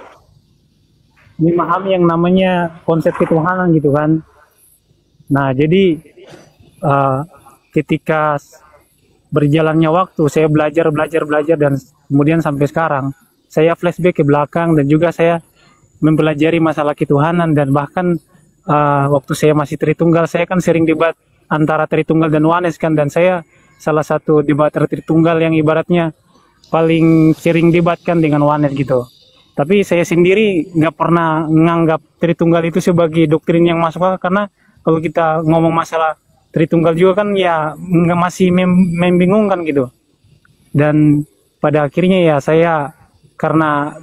memahami yang namanya konsep ketuhanan gitu kan. Nah jadi ketika berjalannya waktu saya belajar dan kemudian sampai sekarang saya flashback ke belakang dan juga saya mempelajari masalah ketuhanan, dan bahkan waktu saya masih Tritunggal saya kan sering debat antara Tritunggal dan Oneness kan, dan saya salah satu debater Tritunggal yang ibaratnya paling sering debatkan dengan Oneness gitu. Tapi saya sendiri nggak pernah menganggap Tritunggal itu sebagai doktrin yang masuk akal, karena kalau kita ngomong masalah Tritunggal juga kan ya masih membingungkan gitu. Dan pada akhirnya ya saya karena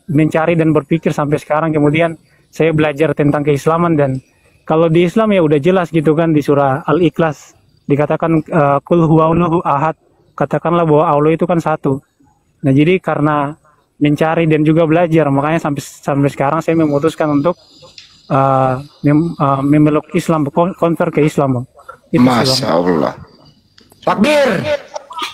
mencari dan berpikir sampai sekarang, kemudian saya belajar tentang keislaman. Dan kalau di Islam ya udah jelas gitu kan, di surah Al-Ikhlas dikatakan Qul huwallahu ahad, katakanlah bahwa Allah itu kan satu. Nah jadi karena mencari dan juga belajar, makanya sampai sekarang saya memutuskan untuk memeluk Islam, convert ke Islam. Itu Masya Allah. Takbir.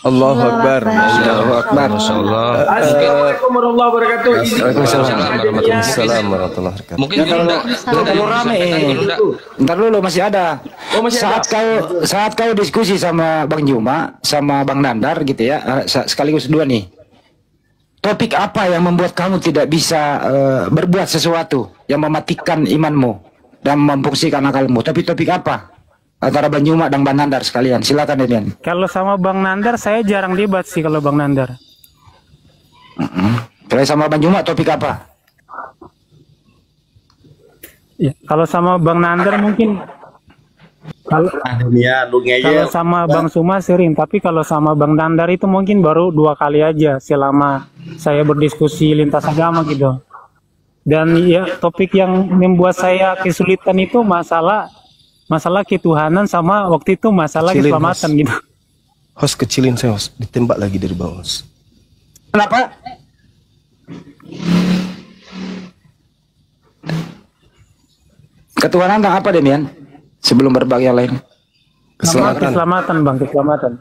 Allahu Akbar. Allahu Akbar. Assalamualaikum warahmatullahi wabarakatuh. Waalaikumsalam warahmatullahi wabarakatuh. Mungkin Kalau rame, ntar dulu masih ada. Saat kau diskusi sama Bang Juma, sama Bang Nandar gitu ya, sekaligus dua nih. Topik apa yang membuat kamu tidak bisa berbuat sesuatu yang mematikan imanmu dan memfungsikan akalmu? Tapi topik apa? Antara Bang Juma dan Bang Nandar sekalian. Silakan Demian. Kalau sama Bang Nandar saya jarang debat sih kalau Bang Nandar. Kalau sama Bang Juma topik apa? Ya, kalau sama Bang Nandar mungkin kalau sama Bang Suma sering, tapi kalau sama Bang Nandar itu mungkin baru 2 kali aja selama saya berdiskusi lintas agama gitu. Dan ya topik yang membuat saya kesulitan itu masalah masalah ketuhanan sama waktu itu masalah Kecilin, keselamatan gitu. Host kecilin saya, host. Ditembak lagi dari bawah, host. Kenapa? Ketuhanan tentang apa, Demian? Sebelum berbagi yang lain. Keselamatan Bang, keselamatan.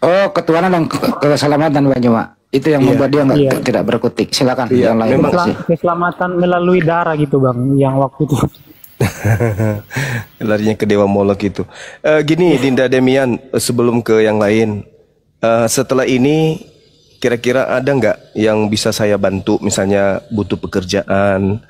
Oh, ketuhanan dan keselamatan Bang Juma. Itu yang membuat dia tidak berkutik. Silakan yang lain. Keselamatan melalui darah gitu Bang, yang waktu itu. Larinya ke Dewa Molok itu. Gini Dinda Demian, sebelum ke yang lain, setelah ini kira-kira ada nggak yang bisa saya bantu, misalnya butuh pekerjaan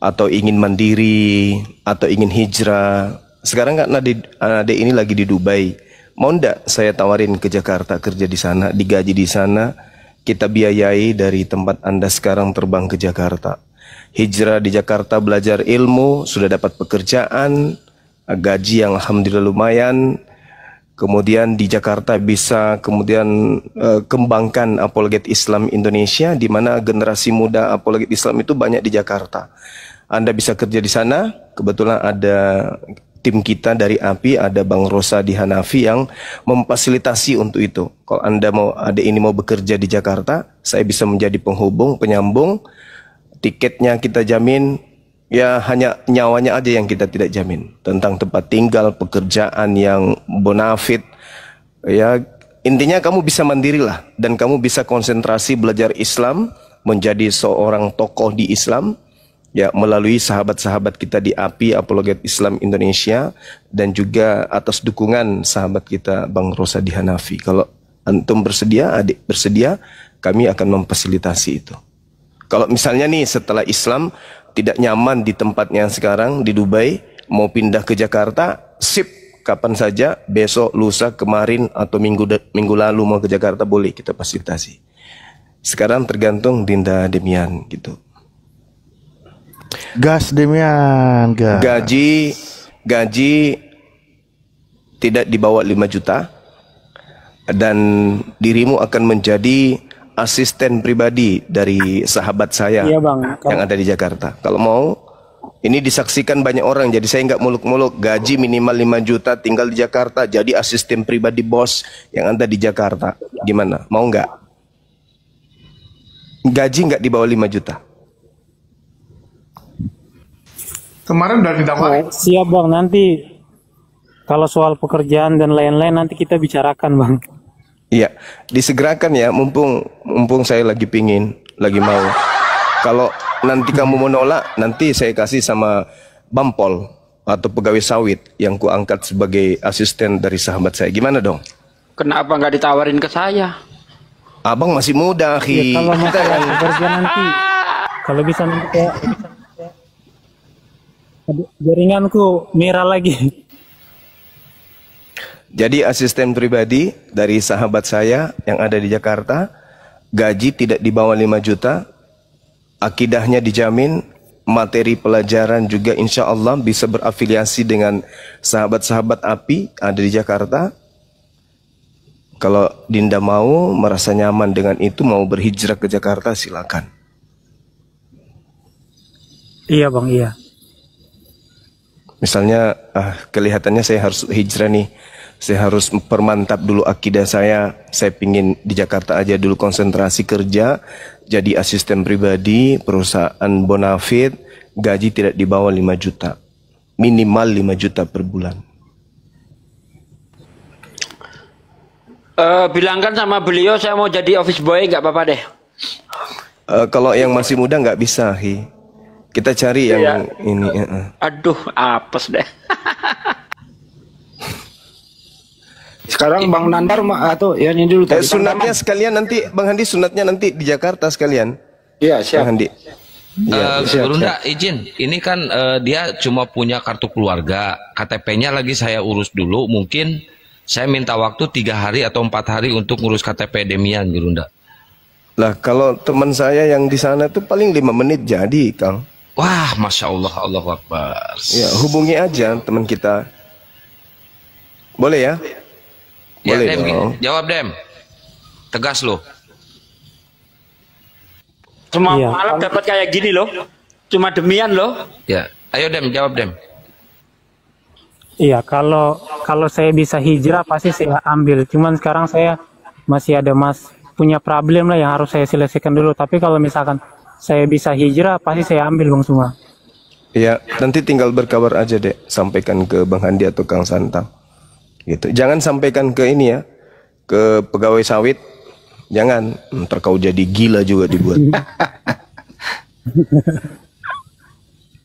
atau ingin mandiri atau ingin hijrah. Sekarang kan Ade ini lagi di Dubai, mau ndak saya tawarin ke Jakarta kerja di sana, digaji di sana, kita biayai dari tempat Anda sekarang terbang ke Jakarta. Hijrah di Jakarta, belajar ilmu, sudah dapat pekerjaan, gaji yang alhamdulillah lumayan. Kemudian di Jakarta bisa kemudian kembangkan apologet Islam Indonesia, di mana generasi muda apologet Islam itu banyak di Jakarta. Anda bisa kerja di sana, kebetulan ada tim kita dari API, ada Bang Rosa di Hanafi yang memfasilitasi untuk itu. Kalau Anda mau bekerja di Jakarta, saya bisa menjadi penghubung, penyambung. Tiketnya kita jamin, ya hanya nyawanya aja yang kita tidak jamin. Tentang tempat tinggal, pekerjaan yang bonafit, ya intinya kamu bisa mandiri lah, dan kamu bisa konsentrasi belajar Islam, menjadi seorang tokoh di Islam, ya melalui sahabat-sahabat kita di API Apologet Islam Indonesia, dan juga atas dukungan sahabat kita Bang Rosa di Hanafi. Kalau antum bersedia, adik bersedia, kami akan memfasilitasi itu. Kalau misalnya nih setelah Islam tidak nyaman di tempatnya sekarang di Dubai, mau pindah ke Jakarta, sip, kapan saja, besok, lusa, kemarin, atau minggu lalu mau ke Jakarta, boleh kita fasilitasi. Sekarang tergantung Dinda Demian gitu. Gas Demian, gas. Gaji tidak di bawah 5 juta, dan dirimu akan menjadi asisten pribadi dari sahabat saya yang ada di Jakarta. Kalau mau, ini disaksikan banyak orang, jadi saya nggak muluk-muluk. Gaji minimal 5 juta, tinggal di Jakarta, jadi asisten pribadi bos yang ada di Jakarta. Gimana? Mau nggak? Gaji nggak di bawah 5 juta. Kemarin udah ditawarin. Siap Bang, nanti kalau soal pekerjaan dan lain-lain nanti kita bicarakan Bang. Iya, disegerakan ya, mumpung saya lagi pingin, lagi mau. Kalau nanti kamu mau nolak, nanti saya kasih sama Bampol atau pegawai sawit yang ku angkat sebagai asisten dari sahabat saya. Gimana dong? Kenapa nggak ditawarin ke saya? Abang masih muda, Ya, kalau masalah pekerjaan nanti, kalau bisa nanti kayak jaringanku merah lagi. Jadi asisten pribadi dari sahabat saya yang ada di Jakarta, gaji tidak di bawah 5 juta, akidahnya dijamin, materi pelajaran juga insya Allah bisa berafiliasi dengan sahabat-sahabat API ada di Jakarta. Kalau Dinda mau, merasa nyaman dengan itu, mau berhijrah ke Jakarta, silakan. Iya Bang, iya. Misalnya, kelihatannya saya harus hijrah nih. Saya harus permantap dulu akidah saya pingin di Jakarta aja dulu konsentrasi kerja, jadi asisten pribadi, perusahaan bonafit, gaji tidak di bawah 5 juta. Minimal 5 juta per bulan. Bilangkan sama beliau saya mau jadi office boy, nggak apa-apa deh. Kalau yang masih muda nggak bisa, Hi. Kita cari yang ini. Aduh, apes deh. Sekarang Bang Nandar atau ya ini dulu. Sunatnya sekalian nanti, Bang Handi, sunatnya nanti di Jakarta sekalian. Iya, siap. Bang Handi. Gurunda, izin. Ini kan dia cuma punya kartu keluarga, KTP-nya lagi saya urus dulu. Mungkin saya minta waktu 3 hari atau 4 hari untuk ngurus KTP Demian, Gurunda. Lah kalau teman saya yang di sana tuh paling 5 menit jadi, Kang. Wah, Masya Allah, Allahu Akbar. Ya, hubungi aja teman kita. Boleh ya? Ya, Boleh Dem, dong. jawab Dem. Tegas loh. Cuma malam dapat kayak gini loh. Cuma Demian loh. Ya, ayo Dem, jawab Dem. Iya, kalau saya bisa hijrah pasti saya ambil. Cuman sekarang saya masih ada punya problem lah yang harus saya selesaikan dulu. Tapi kalau misalkan saya bisa hijrah pasti saya ambil Bang Suma. Ya, nanti tinggal berkabar aja deh, sampaikan ke Bang Handi atau Kang Santang. Gitu. Jangan sampaikan ke ini ya, ke pegawai sawit. Jangan, ntar kau jadi gila juga dibuat.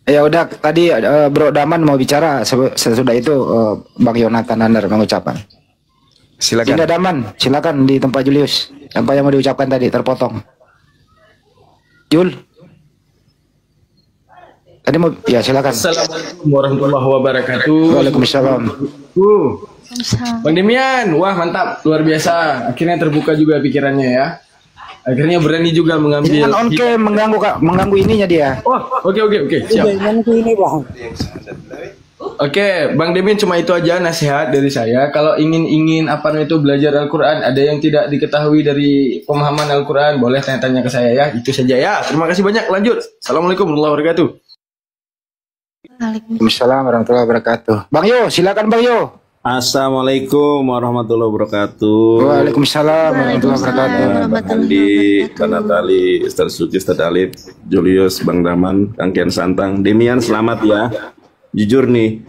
Ya udah, tadi Bro Daman mau bicara, sesudah itu Bang Yonatan Nander mengucapkan. Silakan. Sehingga Daman, silakan di tempat Julius. Apa yang mau diucapkan tadi terpotong. Jul. Tadi mau, ya silakan. Assalamualaikum warahmatullahi wabarakatuh. Waalaikumsalam. Bang Demian, wah mantap, luar biasa. Akhirnya terbuka juga pikirannya ya. Akhirnya berani juga mengambil. Jangan on cam, mengganggu Kak, mengganggu ininya dia. Oh, oke, siap. Ini Bang. Oke, Bang Demian, cuma itu aja nasihat dari saya. Kalau ingin apa namanya itu belajar Al-Quran, ada yang tidak diketahui dari pemahaman Al-Quran, boleh tanya-tanya ke saya ya. Itu saja ya. Terima kasih banyak. Lanjut. Assalamualaikum warahmatullahi wabarakatuh. Waalaikumsalam warahmatullahi wabarakatuh. Bang Yo, silakan Bang Yo. Assalamualaikum warahmatullahi wabarakatuh. Waalaikumsalam warahmatullahi wabarakatuh. Bang Andi, Bang Natali, Ustaz Suci, Ustaz Alif, Julius, Bang Daman, Kang Kian Santang, Demian, selamat ya. Jujur nih,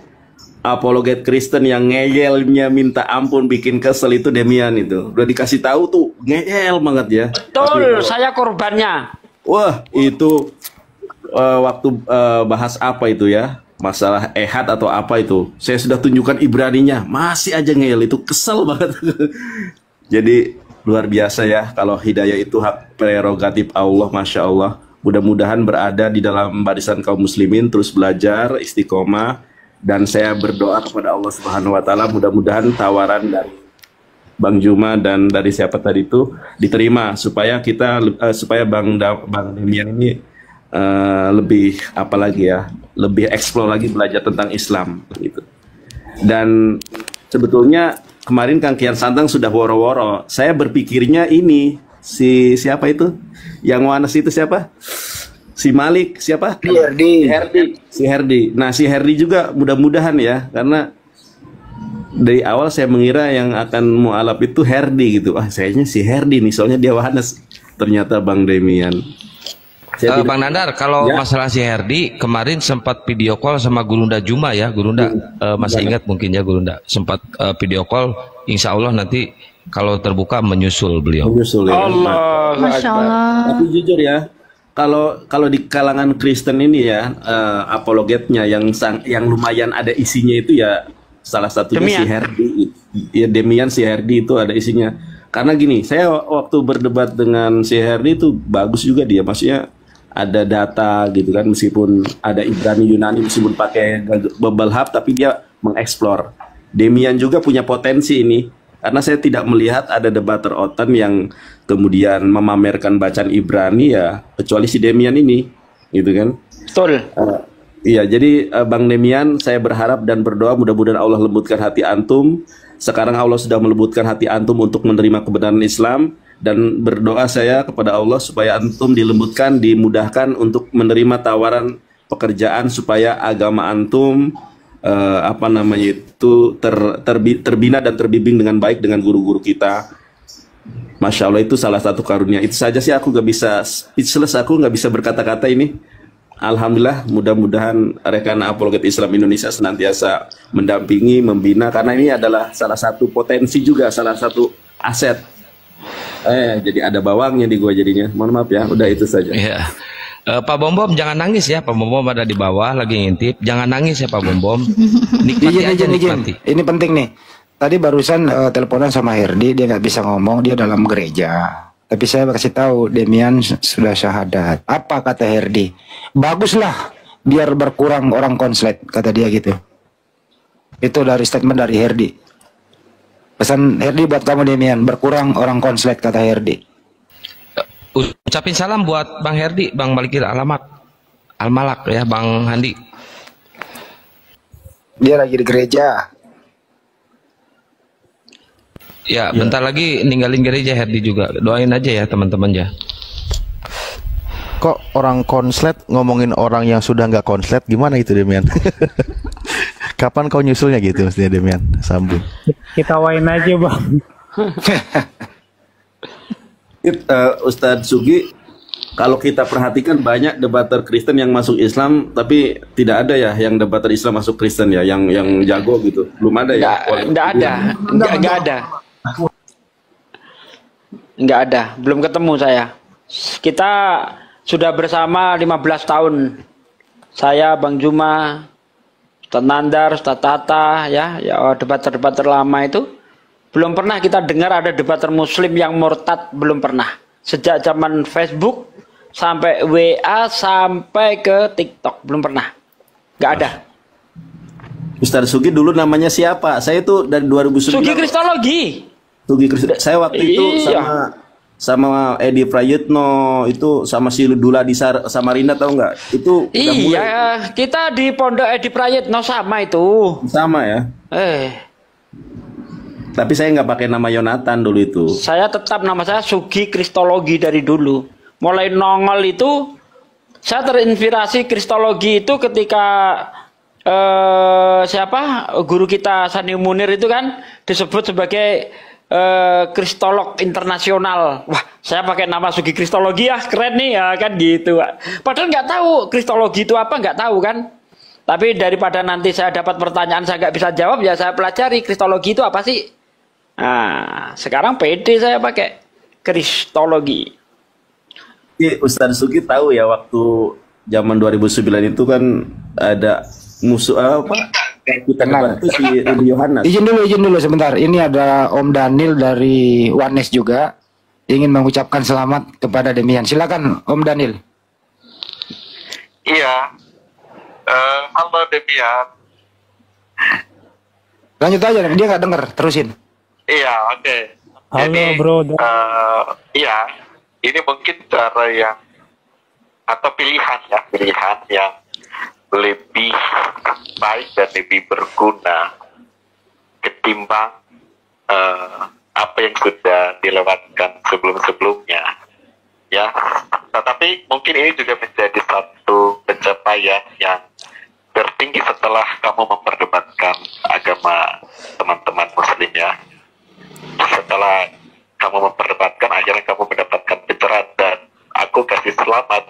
apologet Kristen yang ngeyelnya minta ampun bikin kesel itu Demian itu. Udah dikasih tahu tuh ngeyel banget ya. Betul, saya korbannya. Wah, itu waktu bahas apa itu ya? Masalah ehad atau apa itu, saya sudah tunjukkan Ibraninya, masih aja ngeyel, itu kesel banget. Jadi luar biasa ya, kalau hidayah itu hak prerogatif Allah, Masya Allah. Mudah-mudahan berada di dalam barisan kaum muslimin, terus belajar, istiqomah, dan saya berdoa kepada Allah Subhanahu Wa Taala, mudah-mudahan tawaran dari Bang Juma dan dari siapa tadi itu diterima, supaya supaya Bang Demian ini lebih apa lagi ya, lebih eksplor lagi belajar tentang Islam gitu. Dan sebetulnya kemarin Kang Kian Santang sudah woro-woro, saya berpikirnya ini siapa itu yang Wanes itu, siapa, si Malik, siapa, si Herdi. Nah, si Herdi juga mudah-mudahan ya, karena dari awal saya mengira yang akan mualaf itu Herdi gitu. Sayanya si Herdi nih, soalnya dia Wanes, ternyata Bang Demian. Bang Nandar, kalau masalah si Herdi, kemarin sempat video call sama Gurunda Juma ya, Gurunda masih ingat mungkin ya, Gurunda sempat video call, insya Allah nanti kalau terbuka menyusul beliau. Menyusul ya. Allah. Masya Allah. Tapi jujur ya, kalau di kalangan Kristen ini ya, apologetnya yang lumayan ada isinya itu ya, salah satunya Demian. Si Herdi, ya Demian, si Herdi itu ada isinya. Karena gini, saya waktu berdebat dengan si Herdi itu bagus juga dia, maksudnya ada data gitu kan, meskipun ada Ibrani Yunani, meskipun pakai bubble hub, tapi dia mengeksplor. Demian juga punya potensi ini, karena saya tidak melihat ada debater OTAN yang kemudian memamerkan bacaan Ibrani ya, kecuali si Demian ini, gitu kan. Betul. Iya, jadi Bang Demian, saya berharap dan berdoa mudah-mudahan Allah lembutkan hati antum. Sekarang Allah sudah melembutkan hati antum untuk menerima kebenaran Islam, dan berdoa saya kepada Allah supaya antum dilembutkan, dimudahkan untuk menerima tawaran pekerjaan, supaya agama antum terbina dan terbimbing dengan baik dengan guru-guru kita. Masya Allah, itu salah satu karunia. Itu saja sih, aku gak bisa speechless, aku gak bisa berkata-kata ini. Alhamdulillah, mudah-mudahan rekan apologet Islam Indonesia senantiasa mendampingi, membina, karena ini adalah salah satu potensi juga, salah satu aset. Jadi ada bawangnya di gua jadinya. Mohon maaf ya, udah itu saja. Iya. Pak Bom jangan nangis ya, Pak Bom ada di bawah lagi ngintip. Jangan nangis ya Pak Bom. Nikmati aja, nikmati. Ini penting nih. Tadi barusan teleponan sama Herdi, dia nggak bisa ngomong, dia dalam gereja. Tapi saya kasih tahu Demian sudah syahadat. Apa kata Herdi? Baguslah biar berkurang orang konslet, kata dia gitu. Itu dari statement dari Herdi. Pesan Herdi buat kamu Demian, berkurang orang konslet, kata Herdi. Ucapin salam buat Bang Herdi, Bang Malikil Almalak ya, Bang Handi. Dia lagi di gereja. Ya, bentar lagi ninggalin gereja Herdi juga. Doain aja ya teman-teman ya. Kok orang konslet ngomongin orang yang sudah nggak konslet, gimana itu Demian? Kapan kau nyusulnya gitu mestinya Demian? Sambung. Kita wain aja bang. Ustadz Sugi, kalau kita perhatikan banyak debater Kristen yang masuk Islam, tapi tidak ada ya yang debater Islam masuk Kristen ya, yang jago gitu. Belum ada ya? Nggak ada. Nggak ada. Nggak ada. Belum ketemu saya. Kita sudah bersama 15 tahun. Saya, Bang Juma, Ustadz Nandar, Ustadz Tata, ya debater-debater lama itu. Belum pernah kita dengar ada debater Muslim yang murtad, belum pernah. Sejak zaman Facebook sampai WA sampai ke TikTok, belum pernah. Nggak ada. Ustadz Sugi dulu namanya siapa? Saya itu dari 2009. Sugi Kristologi. Sugi Kristologi. Saya waktu itu sama Edi Prayitno, itu sama si Dula di Samarinda, tahu nggak? Itu iya, kita di Pondok Edi Prayitno sama itu. Sama ya. Tapi saya nggak pakai nama Yonatan dulu itu. Saya tetap nama saya Sugi Kristologi dari dulu. Mulai nongol itu, saya terinspirasi Kristologi itu ketika guru kita Sani Munir itu kan disebut sebagai kristolog internasional. Wah, saya pakai nama Sugi Kristologi ya, keren nih ya kan gitu. Padahal nggak tahu Kristologi itu apa, nggak tahu kan. Tapi daripada nanti saya dapat pertanyaan saya nggak bisa jawab, ya saya pelajari Kristologi itu apa sih. Nah, sekarang pede saya pakai Kristologi. Ustadz Sugi tahu ya waktu zaman 2009 itu kan ada musuh apa? Kita itu si Yohanes. Izin dulu sebentar. Ini ada Om Daniel dari Wanes juga ingin mengucapkan selamat kepada Demian. Silakan Om Daniel. Iya. Halo Demian. Lanjut aja, dia nggak dengar. Terusin. Iya, oke. Halo Jadi, bro. Iya, ini mungkin cara yang atau pilihan yang lebih baik dan lebih berguna ketimbang apa yang sudah dilewatkan sebelum-sebelumnya, ya. Tetapi mungkin ini juga menjadi satu pencapaian yang tertinggi setelah kamu memperdebatkan agama teman-teman Muslim, ya. Setelah kamu memperdebatkan, akhirnya kamu mendapatkan pencerahan, dan aku kasih selamat.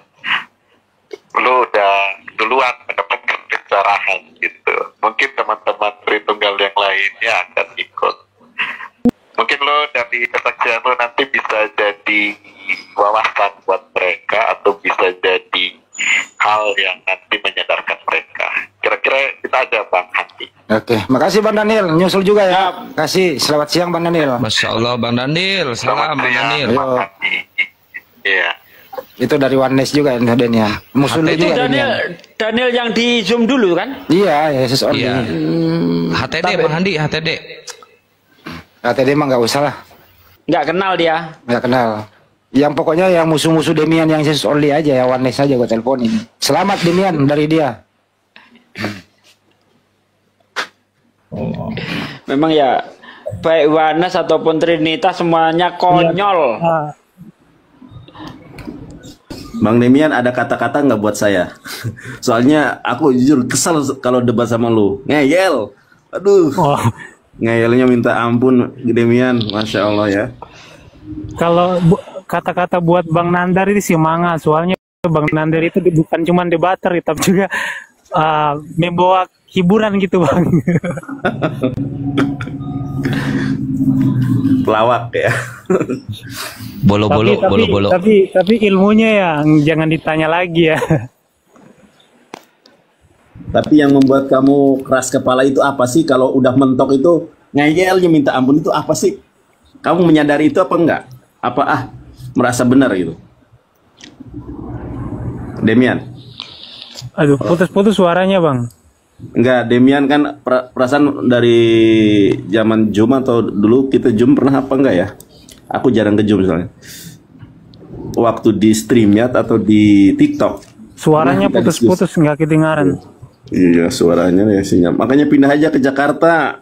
Lu udah duluan mendapatkan pencerahan gitu. Mungkin teman-teman Tritunggal yang lainnya akan ikut. Mungkin lo dari kesaksian lo nanti bisa jadi wawasan buat mereka, atau bisa jadi hal yang nanti menyadarkan mereka. Kira-kira kita aja Bang Handi. Oke, makasih Bang Daniel. Nyusul juga ya. Kasih selamat siang Bang Daniel. Masya Allah Bang Daniel. Salam Bang Daniel. Iya. Itu dari Wanes juga Daniel. Musuh Itu juga Daniel yang di Zoom dulu kan? Iya, Yesus only. Iya. HTD Bang Handi, HTD. HTD mah nggak usah lah. Nggak kenal dia. Nggak kenal. Yang pokoknya yang musuh-musuh Demian yang Yesus only aja ya, Wanes aja gue teleponin. Selamat Demian dari dia. Memang ya, baik Wanes ataupun Trinitas semuanya konyol. Bang Demian, ada kata-kata nggak buat saya? Soalnya aku jujur kesal kalau debat sama lu. Ngeyel. Aduh. Ngeyelnya minta ampun Demian. Masya Allah ya. Kalau kata-kata buat Bang Nandar ini semangat. Soalnya Bang Nandar itu bukan cuma debater, tapi juga membawa hiburan gitu Bang. Pelawak ya. Bolo-bolo. Tapi ilmunya yang jangan ditanya lagi ya. Tapi yang membuat kamu keras kepala itu apa sih? Kalau udah mentok itu ngeyelnya minta ampun itu apa sih? Kamu menyadari itu apa enggak? Apa merasa benar gitu? Demian. Aduh, putus-putus suaranya Bang. Enggak, Demian kan perasaan dari zaman Zoom atau dulu kita Zoom pernah apa enggak ya? Aku jarang ke Zoom soalnya. Waktu di StreamYard atau di TikTok. Suaranya putus-putus nggak kedengaran. Iya, suaranya ya sinyal. Makanya pindah aja ke Jakarta.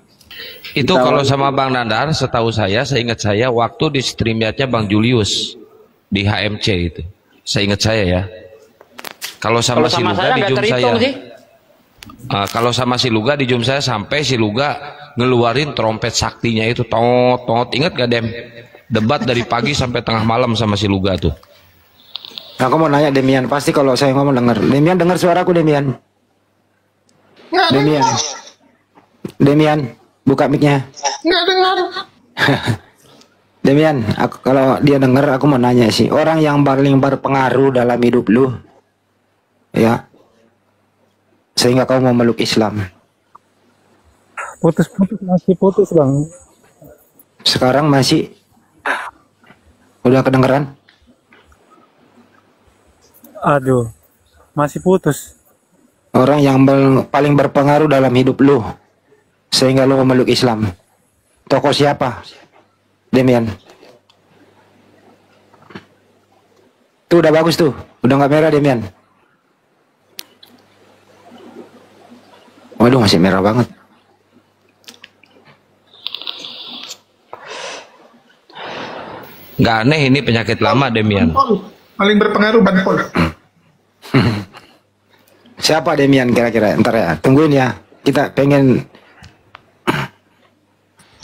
Itu kalau sama Bang Nandar, setahu saya, seingat saya waktu di StreamYard-nya Bang Julius di HMC itu. Seingat saya ya. Kalau sama si Luka di Zoom saya. Sih. Kalau sama si Luga di Zoom saya sampai si Luga ngeluarin trompet saktinya itu tot tot. Ingat gak Dem? Debat dari pagi sampai tengah malam sama si Luga tuh. Aku mau nanya Demian, pasti kalau saya ngomong denger. Demian dengar suaraku Demian. Demian. Demian, buka mic-nya. Nggak dengar. Demian, kalau dia dengar aku mau nanya sih, orang yang paling berpengaruh dalam hidup lu, ya, sehingga kau mau meluk Islam. Putus-putus, masih putus bang. Sekarang masih, udah kedengeran? Aduh, masih putus. Orang yang paling berpengaruh dalam hidup lu, sehingga lu memeluk Islam. Tokoh siapa? Demian. Tuh udah bagus tuh, udah nggak merah Demian. Waduh masih merah banget. Nggak aneh ini penyakit lama Demian. Paling berpengaruh Bang Pol. Siapa Demian kira-kira? Ntar ya, tungguin ya. Kita pengen.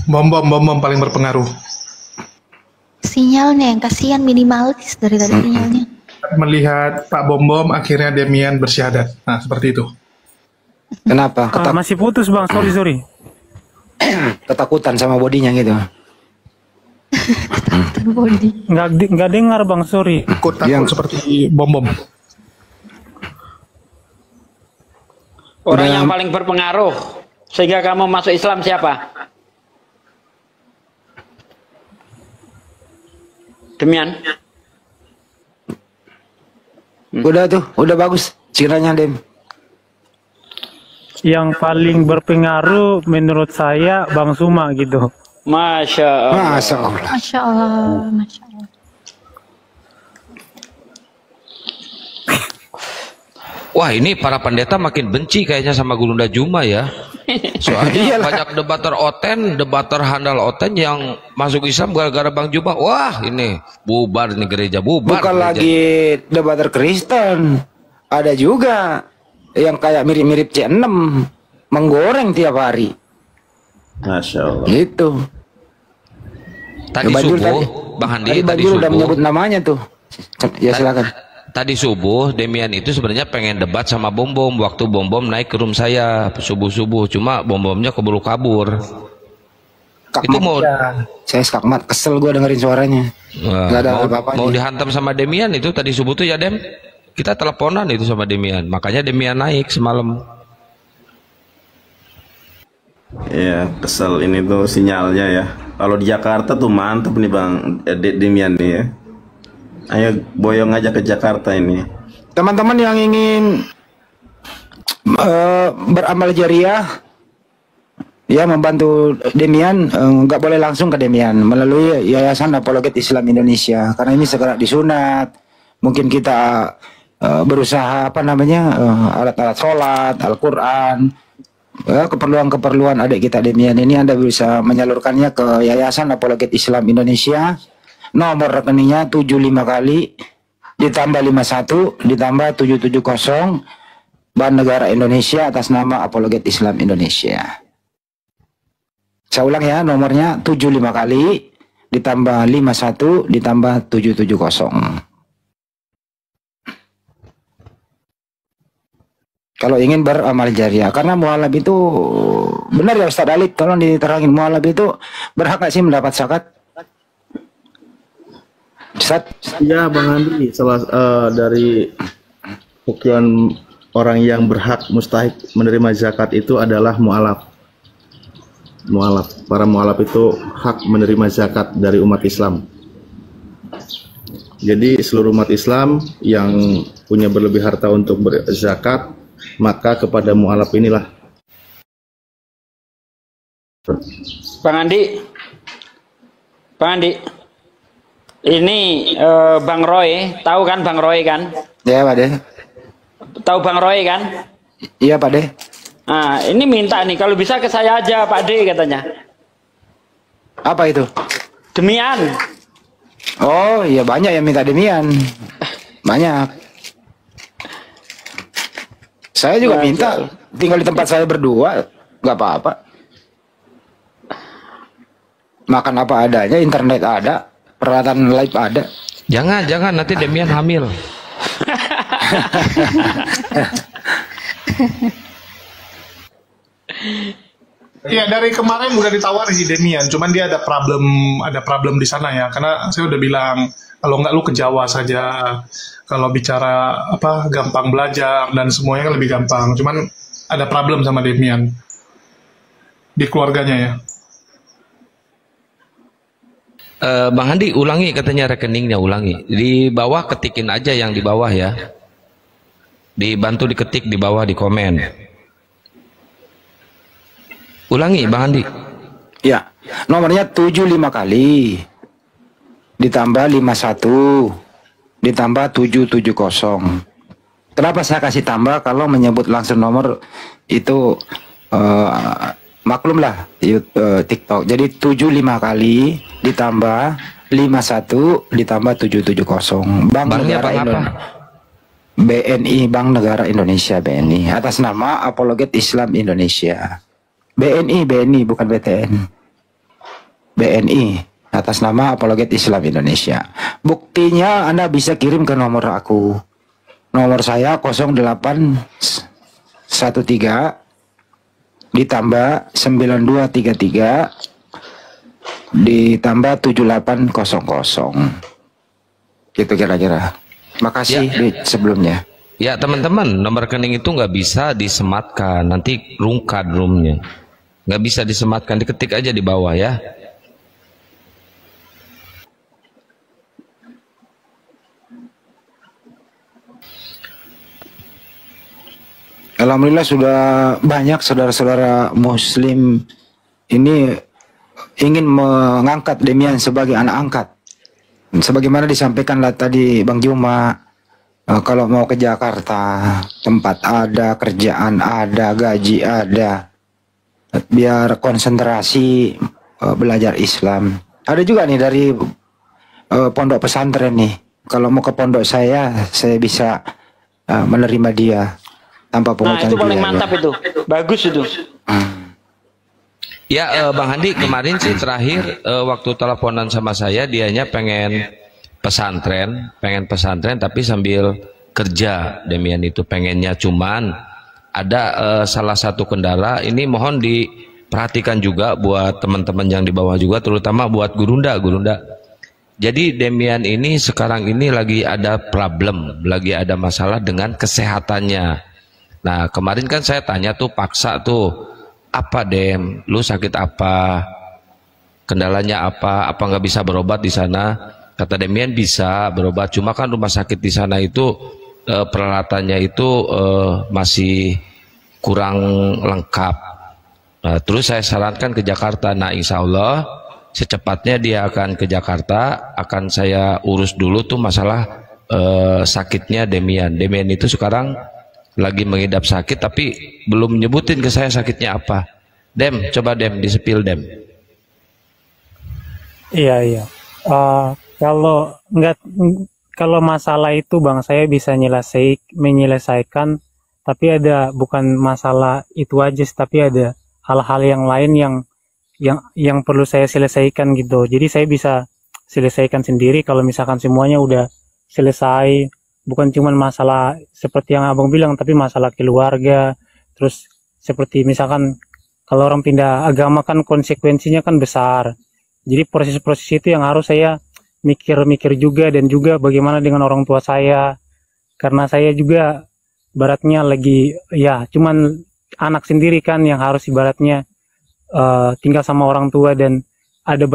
Bom paling berpengaruh. Sinyalnya yang kasihan minimalis dari tadi sinyalnya. Melihat Pak Bom akhirnya Demian bersyahadat. Nah seperti itu. Kenapa? Masih putus bang, sorry. Ketakutan sama bodinya gitu. Nggak dengar bang, sorry. Takut seperti Bom. Orang yang paling berpengaruh sehingga kamu masuk Islam siapa? Demian. Udah tuh, udah bagus ciranya Dem. Yang paling berpengaruh menurut saya Bang Suma gitu. Masya Allah. Masya Allah. Masya Allah. Masya Allah. Wah ini para pendeta makin benci kayaknya sama Gurunda Juma ya. Soalnya banyak debater Oten, debater handal Oten yang masuk Islam gara-gara Bang Juma. Wah ini bubar nih gereja, bubar. Bukan gereja. lagi debater Kristen, ada juga yang kayak mirip-mirip C6 menggoreng tiap hari. Masya Allah. Gitu. Tadi subuh, Bang Handi tadi subuh udah menyebut namanya tuh. Ya silakan. Tadi subuh Demian itu sebenarnya pengen debat sama Bom waktu Bom naik ke room saya subuh-subuh, cuma Bomnya keburu kabur. Itu mau saya skakmat, kesel gue dengerin suaranya. Gak ada apa-apa. Mau dihantam sama Demian itu tadi subuh tuh ya Dem. Kita teleponan itu sama Demian, makanya Demian naik semalam. Iya, kesel ini tuh sinyalnya ya. Kalau di Jakarta tuh mantep nih Bang Demian nih ya. Ayo boyong aja ke Jakarta ini. Teman-teman yang ingin beramal jariah, ya membantu Demian, nggak boleh langsung ke Demian, melalui Yayasan Apologet Islam Indonesia. Karena ini segera disunat. Mungkin kita berusaha alat-alat sholat, Al-Quran, keperluan-keperluan adik kita Demian ini Anda bisa menyalurkannya ke Yayasan Apologet Islam Indonesia. Nomor rekeningnya 75 kali ditambah 51 ditambah 770 Bank Negara Indonesia atas nama Apologet Islam Indonesia. Saya ulang ya, nomornya 75 kali ditambah 51 ditambah 770. Kalau ingin beramal jariah, karena mualaf itu benar ya Ustadz Alid, tolong diterangin, mualaf itu berhak nggak sih mendapat zakat? Iya Bang Andi, dari ukuran orang yang berhak mustahik menerima zakat itu adalah mualaf. Para mualaf itu hak menerima zakat dari umat Islam. Jadi seluruh umat Islam yang punya berlebih harta untuk berzakat, maka kepada mualaf inilah. Bang Andi. Ini Bang Roy, tahu kan Bang Roy kan? Ya Pak De. Tahu Bang Roy kan? Iya Pak De. Nah ini minta nih kalau bisa ke saya aja Pak De katanya. Apa itu? Demian. Oh iya banyak yang minta Demian. Banyak. Saya juga minta tinggal di tempat saya berdua, nggak apa-apa. Makan apa adanya, internet ada, peralatan live ada. Jangan nanti Demian hamil. Iya, dari kemarin udah ditawari si Demian, cuman dia ada problem di sana ya. Karena saya udah bilang kalau nggak lu ke Jawa saja. Kalau bicara apa gampang belajar dan semuanya kan lebih gampang. Cuman ada problem sama Demian di keluarganya ya. Bang Handi ulangi katanya rekeningnya, ulangi. Di bawah ketikin aja yang di bawah ya. Dibantu diketik di bawah di komen. Ulangi Bang Handi. Ya, nomornya 75 kali. Ditambah 51. Ditambah 770. Kenapa saya kasih tambah? Kalau menyebut langsung nomor itu maklum lah TikTok. Jadi 75 kali ditambah 51 ditambah 770. Bank Banknya Negara Bang apa? BNI, Bank Negara Indonesia, BNI, atas nama Apologet Islam Indonesia. BNI bukan BTN. BNI atas nama Apologet Islam Indonesia. Buktinya Anda bisa kirim ke nomor aku. Nomor saya 0813 ditambah 9233 ditambah 7800. Gitu kira-kira. Makasih sebelumnya. Ya teman-teman, nomor rekening itu nggak bisa disematkan, nanti rungkad roomnya. Nggak bisa disematkan, diketik aja di bawah ya. Alhamdulillah sudah banyak saudara-saudara Muslim ini ingin mengangkat Demian sebagai anak angkat. Sebagaimana disampaikanlah tadi Bang Juma, kalau mau ke Jakarta, tempat ada, kerjaan ada, gaji ada, biar konsentrasi belajar Islam. Ada juga nih dari pondok pesantren nih. Kalau mau ke pondok saya bisa menerima dia tanpa pungutan biaya. Itu paling mantap itu, bagus itu. Ya Bang Handi kemarin sih terakhir waktu teleponan sama saya, dianya pengen pesantren tapi sambil kerja. Demian itu pengennya, cuman ada salah satu kendala. Ini mohon diperhatikan juga buat teman-teman yang di bawah juga, terutama buat Gurunda. Jadi Demian ini sekarang ini lagi ada problem, lagi ada masalah dengan kesehatannya. Nah kemarin kan saya tanya tuh, paksa tuh, apa Dem, lu sakit apa, kendalanya apa nggak bisa berobat di sana? Kata Demian bisa berobat, cuma kan rumah sakit di sana itu peralatannya itu masih kurang lengkap. Nah, terus saya sarankan ke Jakarta. Nah insya Allah secepatnya dia akan ke Jakarta, akan saya urus dulu tuh masalah sakitnya Demian. Demian itu sekarang lagi mengidap sakit tapi belum nyebutin ke saya sakitnya apa. Dem, coba Dem disepil Dem. Iya. Kalau masalah itu Bang, saya bisa menyelesaikan, tapi ada bukan masalah itu aja, tapi ada hal-hal yang lain yang perlu saya selesaikan gitu. Jadi saya bisa selesaikan sendiri kalau misalkan semuanya udah selesai. Bukan cuma masalah seperti yang Abang bilang, tapi masalah keluarga. Terus seperti misalkan kalau orang pindah agama kan konsekuensinya kan besar. Jadi proses-proses itu yang harus saya mikir-mikir juga, dan juga bagaimana dengan orang tua saya. Karena saya juga ibaratnya lagi ya cuman anak sendiri kan, yang harus ibaratnya tinggal sama orang tua, dan ada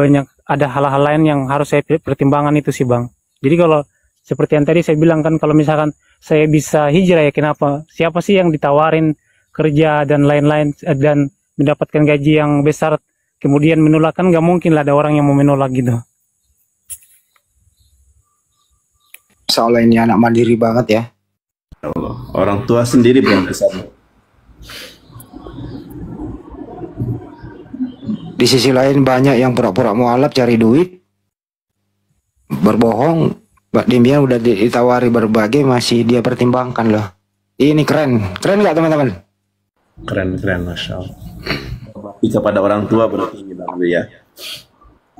hal-hal lain yang harus saya pertimbangkan itu sih Bang. Jadi kalau seperti yang tadi saya bilang kan, kalau misalkan saya bisa hijrah ya kenapa? Siapa sih yang ditawarin kerja dan lain-lain dan mendapatkan gaji yang besar kemudian menolak? Kan nggak mungkin lah ada orang yang mau menolak gitu. Soalnya ini anak mandiri banget ya. Orang tua sendiri belum kesana. Di sisi lain banyak yang pura-pura mualaf cari duit, berbohong. Mbak Demian udah ditawari berbagai, masih dia pertimbangkan loh. Ini keren nggak teman-teman? Keren, Masya Allah. Kepada orang tua berarti Bang ya.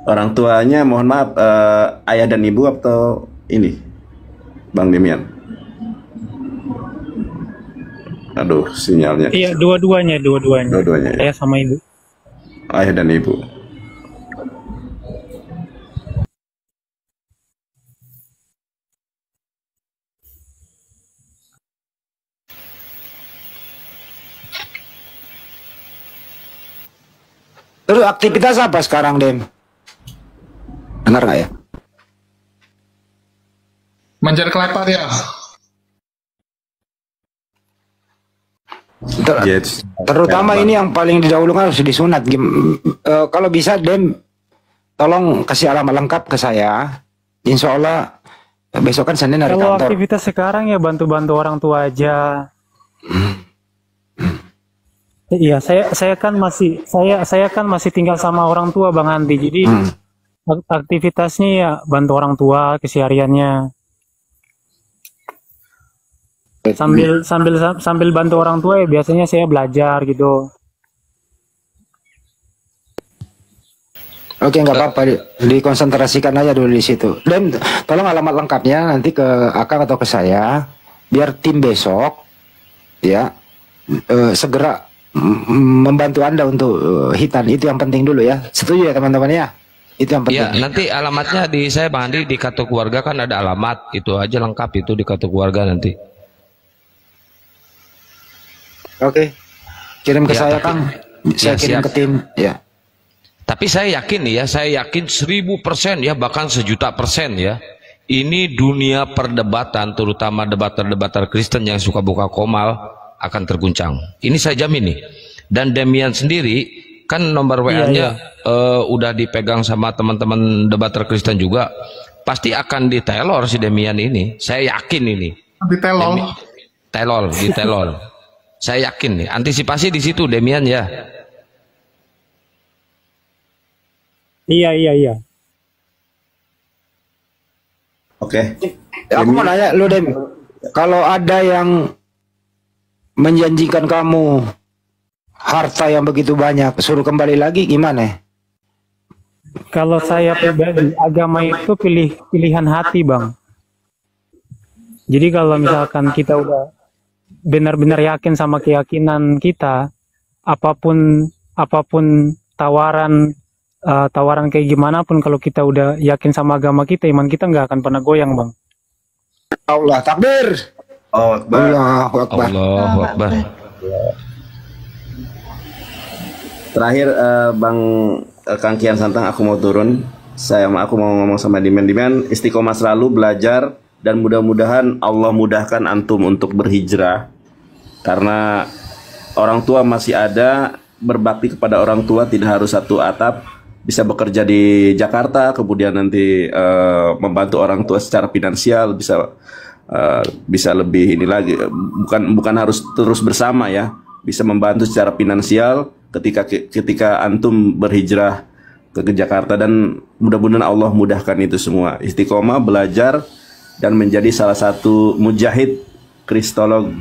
Orang tuanya mohon maaf, ayah dan ibu atau ini Bang Demian? Aduh, sinyalnya. Iya, dua-duanya. Dua-duanya. Ayah sama ibu. Ayah dan ibu. Terus aktivitas apa sekarang, Dem? Dengar nggak ya? Manjat kelapa ya. Terutama ini yang paling didahulukan harus disunat. Kalau bisa, Dem, tolong kasih alamat lengkap ke saya. Insya Allah besok kan Senin hari Kalau kantor. aktivitas sekarang ya bantu-bantu orang tua aja. Iya, saya kan masih tinggal sama orang tua Bang Andi. Jadi aktivitasnya ya bantu orang tua kesehariannya. Sambil bantu orang tua ya biasanya saya belajar gitu. Oke, nggak apa-apa, dikonsentrasikan aja dulu di situ. Dan tolong alamat lengkapnya nanti ke Akang atau ke saya, biar tim besok ya segera membantu Anda untuk hitan. Itu yang penting dulu ya. Setuju ya teman-teman ya? Itu yang penting. Ya, nanti alamatnya di saya Bang Andi di kartu keluarga kan ada alamat, itu aja lengkap itu di kartu keluarga nanti. Oke, kirim ke saya Kang. Saya kirim siap. ke tim ya. Tapi saya yakin nih ya, saya yakin 1000% ya, bahkan 1.000.000% ya. Ini dunia perdebatan, terutama debater-debater Kristen yang suka buka komal akan terguncang. Ini saya jamin nih. Dan Demian sendiri kan nomor WA-nya udah dipegang sama teman-teman debater Kristen juga. Pasti akan ditelor si Demian ini. Saya yakin ini. Ditelor. Saya yakin nih. Antisipasi di situ Demian ya. Iya. Oke. Aku mau nanya lu, Dem. Kalau ada yang menjanjikan kamu harta yang begitu banyak, suruh kembali lagi gimana? Kalau saya pribadi, agama itu pilihan hati, Bang. Jadi kalau misalkan kita udah benar-benar yakin sama keyakinan kita, apapun tawaran kayak gimana pun, kalau kita udah yakin sama agama kita, iman kita nggak akan pernah goyang, Bang. Allah takbir. Allahu Akbar. Allahu Akbar. Terakhir Kang Kian Santang, aku mau turun. Aku mau ngomong sama Dimen istiqomah selalu belajar, dan mudah-mudahan Allah mudahkan antum untuk berhijrah. Karena orang tua masih ada, berbakti kepada orang tua tidak harus satu atap. Bisa bekerja di Jakarta, kemudian nanti membantu orang tua secara finansial, bisa lebih ini lagi, bukan harus terus bersama ya, bisa membantu secara finansial ketika antum berhijrah ke Jakarta, dan mudah-mudahan Allah mudahkan itu semua. Istiqomah belajar dan menjadi salah satu mujahid kristolog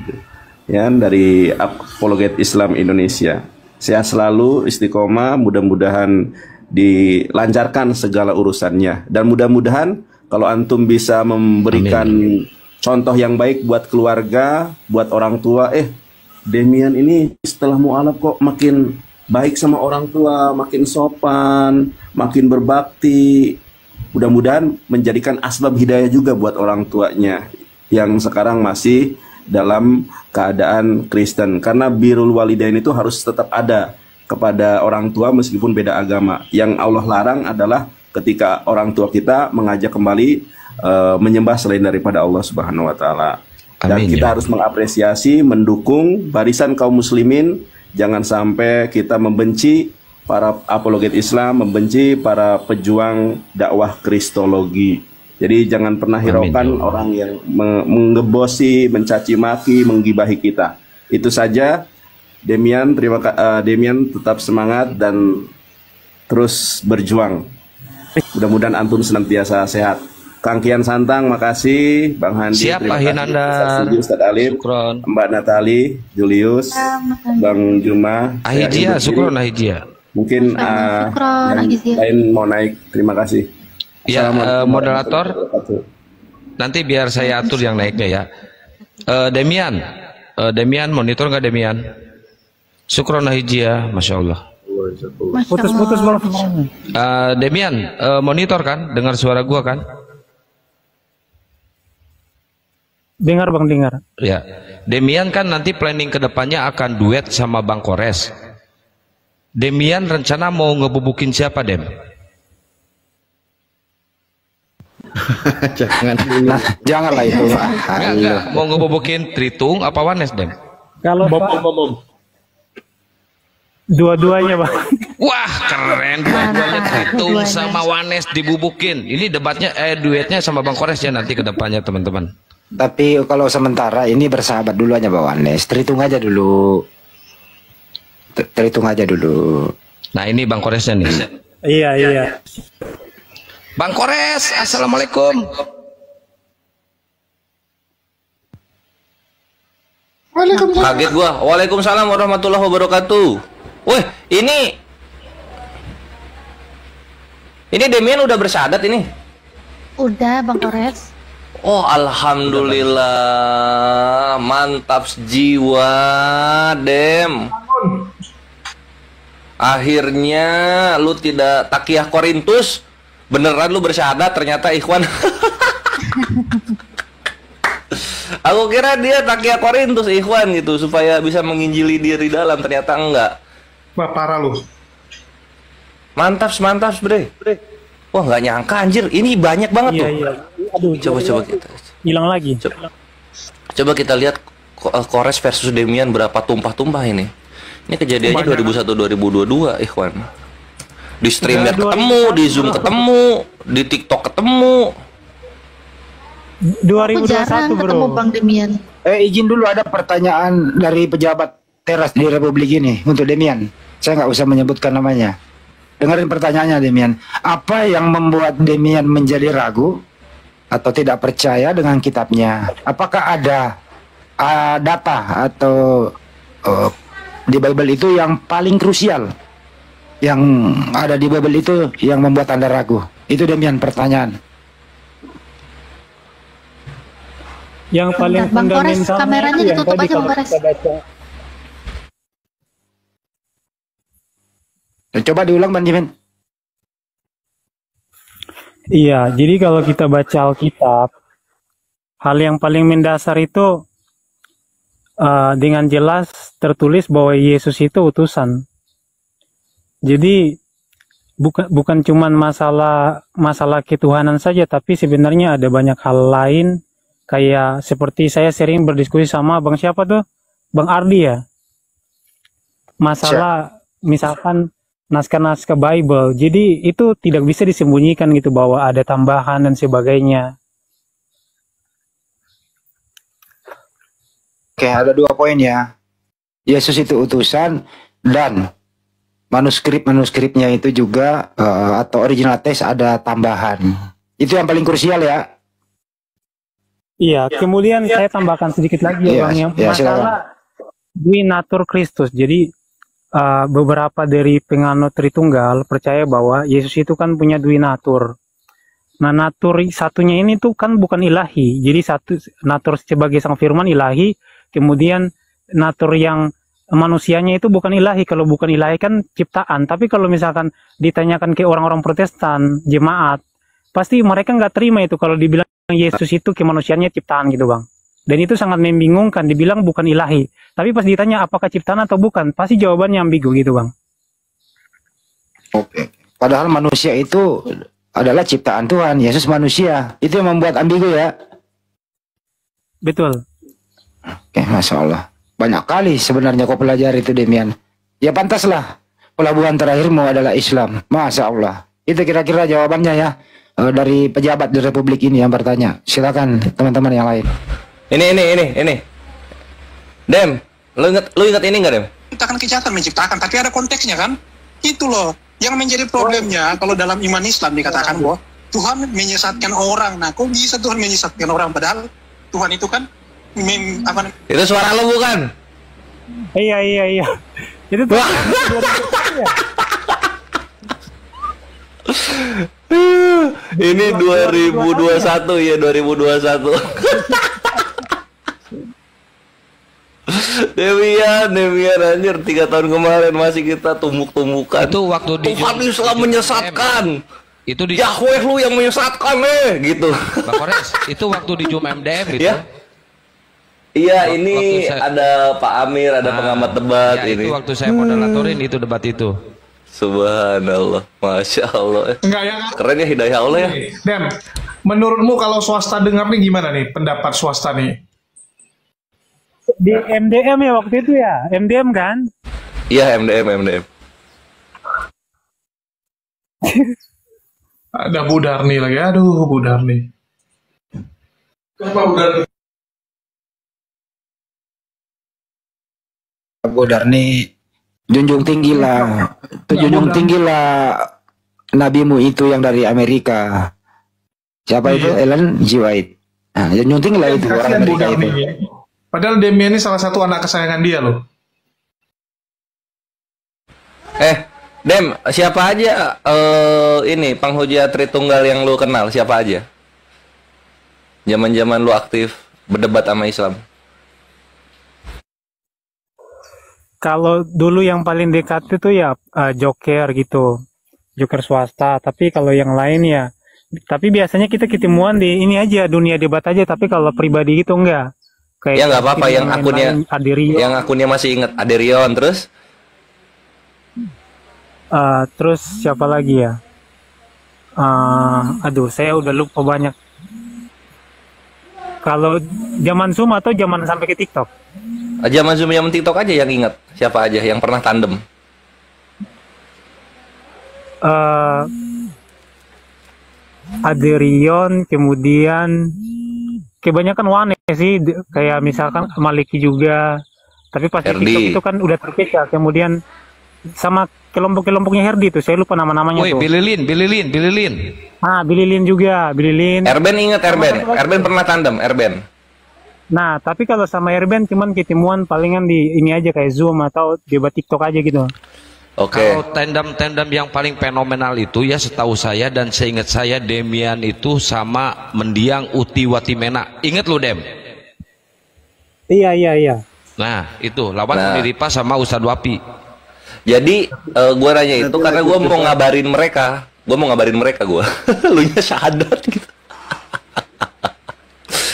ya dari Apologet Islam Indonesia. Sehat selalu, istiqomah, mudah-mudahan dilancarkan segala urusannya, dan mudah-mudahan kalau antum bisa memberikan contoh yang baik buat keluarga, buat orang tua. Demian ini setelah mualaf kok makin baik sama orang tua, makin sopan, makin berbakti. Mudah-mudahan menjadikan asbab hidayah juga buat orang tuanya yang sekarang masih dalam keadaan Kristen, karena birrul walidain itu harus tetap ada kepada orang tua meskipun beda agama. Yang Allah larang adalah ketika orang tua kita mengajak kembali menyembah selain daripada Allah Subhanahu wa taala. Dan kita harus mengapresiasi, mendukung barisan kaum muslimin. Jangan sampai kita membenci para apologet Islam, membenci para pejuang dakwah kristologi. Jadi jangan pernah hiraukan orang yang menggebosi, mencaci maki, menggibahi kita. Itu saja. Demian, Demian tetap semangat dan terus berjuang. Mudah-mudahan antum senantiasa sehat. Kang Kian Santang, makasih. Bang Handi, Siap, terima Pak kasih. Hinandar. Ustadz Alif, Mbak Natali, Julius, Bang Juma, Ahijia, syukur Ahijia. mungkin yang lain mau naik. Terima kasih. Ya, Assalamualaikum moderator, warahmatullahi wabarakatuh. nanti biar saya atur yang naiknya ya. Demian, monitor nggak Demian? Syukron Ahijia, Masya Allah. Putus-putus Bang. Demian, monitor kan? Dengar suara gua kan? Dengar Bang, dengar. Ya, Demian kan nanti planning kedepannya akan duet sama Bang Kores. Demian rencana mau ngebubukin siapa, Dem? Janganlah itu. Enggak. Mau ngebubukin Tritung apa Wanes, Dem? Kalau dua-duanya Bang. Wah, keren. Dua-duanya Tritung sama Wanes dibubukin. Ini debatnya, duetnya sama Bang Kores ya nanti kedepannya, teman-teman. Tapi kalau sementara ini bersahabat dulu aja Bang Wanes. Terhitung aja dulu. Terhitung aja dulu. Nah, ini Bang Koresnya nih. Iya. Bang Kores, assalamualaikum. Kaget gua. Waalaikumsalam warahmatullahi wabarakatuh. Wih, ini Demian udah bersyahadat ini. Udah Bang Kores. Oh, alhamdulillah. Mantap jiwa, Dem. Akhirnya lu tidak takiyah Korintus. Beneran lu bersyahadat, ternyata ikhwan. Aku kira dia takiyah Korintus ikhwan gitu supaya bisa menginjili diri dalam, ternyata enggak. Wah, parah lu. Mantap, Bre. Wah, nggak nyangka anjir, ini banyak banget tuh. Iya. Aduh, Coba kita hilang lagi. Coba kita lihat Kores versus Demian berapa tumpah-tumpah ini. Ini kejadiannya 2001-2022, ikhwan. Di StreamYard ketemu, di Zoom ketemu, di TikTok ketemu. 2021 bro. Ketemu Bang Demian. Izin dulu, ada pertanyaan dari pejabat teras di Republik ini untuk Demian. Saya nggak usah menyebutkan namanya. Dengerin pertanyaannya Demian. Apa yang membuat Demian menjadi ragu atau tidak percaya dengan kitabnya? Apakah ada data atau di Bible itu yang paling krusial yang ada di Bible itu yang membuat Anda ragu? Itu Demian pertanyaan. Yang paling Bang Kores, fundamental kameranya ditutup aja Bang Kores. Coba diulang Bang Jimin. Iya, jadi kalau kita baca Alkitab, hal yang paling mendasar itu dengan jelas tertulis bahwa Yesus itu utusan. Jadi bukan cuman masalah ketuhanan saja, tapi sebenarnya ada banyak hal lain. Kayak seperti saya sering berdiskusi sama Bang siapa tuh? Bang Ardi ya. Masalah misalkan naskah-naskah Bible. Jadi itu tidak bisa disembunyikan gitu bahwa ada tambahan dan sebagainya. Oke, ada 2 poin ya. Yesus itu utusan dan manuskrip-manuskripnya itu juga atau original text ada tambahan. Itu yang paling krusial ya. Iya, kemudian saya tambahkan sedikit lagi ya Bang, yang masalah Duinatur Kristus. Jadi beberapa dari penganut Tritunggal percaya bahwa Yesus itu kan punya duinatur. Nah, natur satunya ini tuh kan bukan ilahi. Jadi satu natur sebagai sang firman ilahi, kemudian natur yang manusianya itu bukan ilahi. Kalau bukan ilahi kan ciptaan. Tapi kalau misalkan ditanyakan ke orang-orang Protestan, jemaat, pasti mereka nggak terima itu kalau dibilang Yesus itu kemanusiaannya ciptaan gitu Bang. Dan itu sangat membingungkan, dibilang bukan ilahi. Tapi pas ditanya apakah ciptaan atau bukan, pasti jawabannya ambigu gitu Bang. Oke. Padahal manusia itu adalah ciptaan Tuhan, Yesus manusia. Itu yang membuat ambigu ya. Betul. Oke, Masya Allah. Banyak kali sebenarnya kau pelajari itu Demian. Ya pantaslah pelabuhan terakhirmu adalah Islam. Masya Allah. Itu kira-kira jawabannya ya. Dari pejabat di Republik ini yang bertanya. Silakan teman-teman yang lain. Ini. Dem, lu ingat ini nggak Dem? Menciptakan kejahatan menciptakan, tapi ada konteksnya kan? Itu loh yang menjadi problemnya kalau dalam iman Islam dikatakan bahwa Tuhan menyesatkan orang. Nah, kok bisa Tuhan menyesatkan orang padahal Tuhan itu kan Itu suara lo bukan? Iya. Itu tuh. Ini 2021 ya, 2021. Demian anjir 3 tahun kemarin masih kita tumbuk-tumbukan. Itu waktu di Tuhan Islam menyesatkan. Itu di Yahweh lu yang menyesatkan gitu. Bang Kores, itu waktu di Zoom MDM itu. Ya? Iya, ini ada Pak Amir, ada pengamat debat ya, ini. Itu waktu saya moderatorin itu debat itu. Subhanallah, Masya Allah. Enggak ya? Keren ya hidayah Allah ya. Dem, menurutmu kalau swasta dengar nih gimana nih pendapat swasta nih? Di MDM ya waktu itu ya, MDM kan? Iya, MDM. Ada Budar nih lagi, aduh Budar nih. Kenapa Budar nih? Budar nih junjung tinggi lah, junjung tinggi lah nabimu itu yang dari Amerika. Siapa itu? Ellen G. White. Nah, junjung tinggi lah itu orang Amerika itu. Padahal Demian ini salah satu anak kesayangan dia loh. Dem, siapa aja ini penghujat Tritunggal yang lu kenal? Siapa aja? Zaman-zaman lu aktif berdebat sama Islam. Kalau dulu yang paling dekat itu ya Joker gitu, Joker swasta. Tapi kalau yang lain ya, tapi biasanya kita ketemuan di ini aja, dunia debat aja. Tapi kalau pribadi gitu enggak. Kayak Ya nggak apa-apa yang akunnya masih inget Aderion terus. Terus siapa lagi ya? Aduh, saya udah lupa banyak. Kalau zaman Zoom atau zaman sampai ke TikTok? Zaman Zoom, zaman TikTok aja yang ingat. Siapa aja yang pernah tandem? Aderion, kemudian kebanyakan Wane sih, kayak misalkan Maliki juga. Tapi pas di TikTok itu kan udah terpecah. Kemudian sama kelompok-kelompoknya Herdi tuh, saya lupa nama-namanya tuh. Billy Lin. Billy Lin juga, Billy Lin. Erben ingat Erben pernah tandem, Erben. Nah, tapi kalau sama Erben cuman ketemuan palingan di ini aja kayak Zoom atau debat TikTok aja gitu. Kalau tandem yang paling fenomenal itu ya setahu saya dan seingat saya Demian itu sama mendiang Uti Watimena. Ingat lu Dem? Iya. Nah, itu lawan Diripa sama Ustadz Wapi. Jadi gue nanya itu karena gue mau ngabarin mereka. Lu nya syahadat gitu.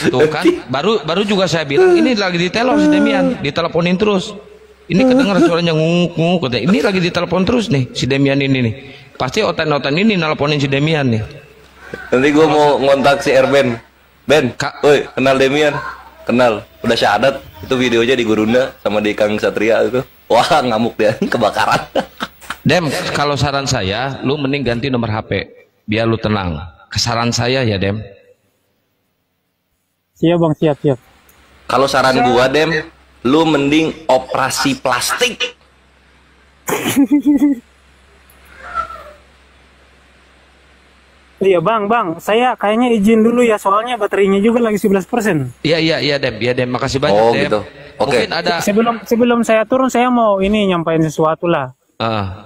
Tuh kan, baru juga saya bilang ini lagi ditelor si Demian, diteleponin terus. Ini kedengar suaranya ngunguk. Ini lagi ditelepon terus nih si Demian ini nih. Pasti otan-otan ini nelponin si Demian nih. Nanti gue mau ngontak si Erben. Ben, woi kenal Demian? Kenal. Udah syahadat. Itu videonya di Gurunda sama di Kang Satria itu. Wah ngamuk dia, kebakaran. Dem, kalau saran saya, lu mending ganti nomor HP biar lu tenang. Kesaran saya ya Dem. Siap bang, siap. Kalau saran gua Dem, lu mending operasi plastik. Iya bang, saya kayaknya izin dulu ya, soalnya baterainya juga lagi 11%. Iya Dem, makasih banyak Dem. Gitu. Oke. Mungkin ada sebelum saya turun saya mau ini nyampain sesuatu lah.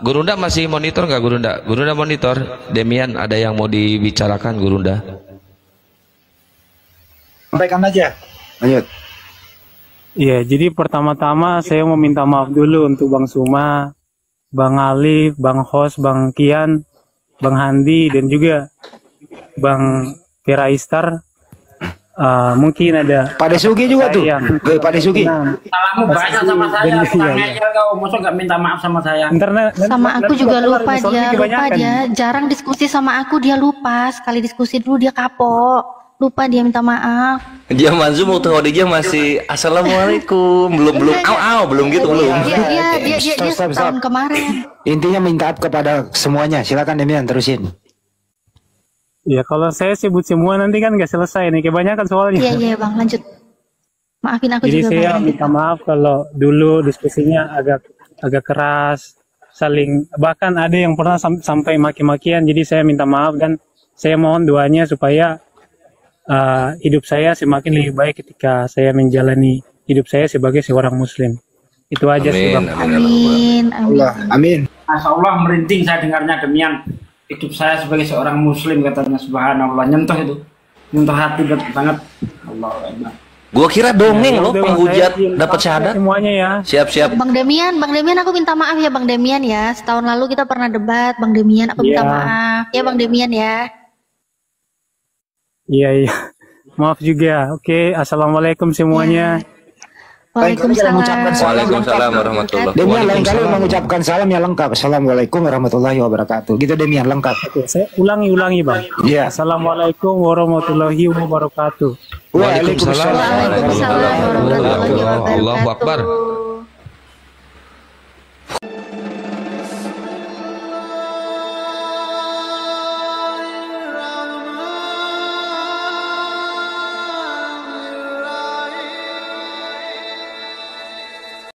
Gurunda masih monitor nggak Gurunda? Gurunda monitor. Demian ada yang mau dibicarakan Gurunda? Sampaikan aja. Lanjut. Iya, jadi pertama-tama saya mau minta maaf dulu untuk Bang Suma, Bang Alif, Bang Hos, Bang Kian, Bang Handi, dan juga Bang Piraistar. Mungkin ada Pak Desugi juga tuh. Pak Desugi. Salahmu banyak sama saya. Kau masa nggak minta maaf sama saya? Sama aku juga lupa dia. Jarang diskusi sama aku, dia lupa. Sekali diskusi dulu dia kapok. Lupa dia minta maaf. Dia Manzum waktu Khadijah masih assalamualaikum, belum gitu belum. Dia tahun kemarin. Intinya minta maaf kepada semuanya. Silakan Demian terusin. Ya kalau saya sebut semua nanti kan nggak selesai nih, kebanyakan soalnya. Iya bang, lanjut. Maafin aku Jadi juga. Jadi saya minta maaf kalau dulu diskusinya agak keras, saling bahkan ada yang pernah sampai maki-makian. Jadi saya minta maaf dan saya mohon doanya supaya hidup saya semakin lebih baik ketika saya menjalani hidup saya sebagai seorang muslim. Itu aja sih Bang. Amin. Amin. Masya Allah merinding saya dengarnya demian. Hidup saya sebagai seorang muslim katanya, subhanallah, nyentuh hati banget. Allah. Gua kira dongeng loh penghujat dapat syahadat. Semuanya ya. Siap-siap. Bang Demian aku minta maaf ya Bang Demian ya. Setahun lalu kita pernah debat, Bang Demian aku minta maaf. Ya Bang Demian ya. Iya. Maaf juga. Oke, assalamualaikum semuanya. Waalaikumsalam. Waalaikumsalam warahmatullahi wabarakatuh. Demian lain kali mengucapkan salam yang lengkap. Assalamualaikum warahmatullahi wabarakatuh. Gitu Demian lengkap. Oke, saya ulangi Bang. Iya. Assalamualaikum warahmatullahi wabarakatuh. Waalaikumsalam warahmatullahi wabarakatuh. Allahu Akbar.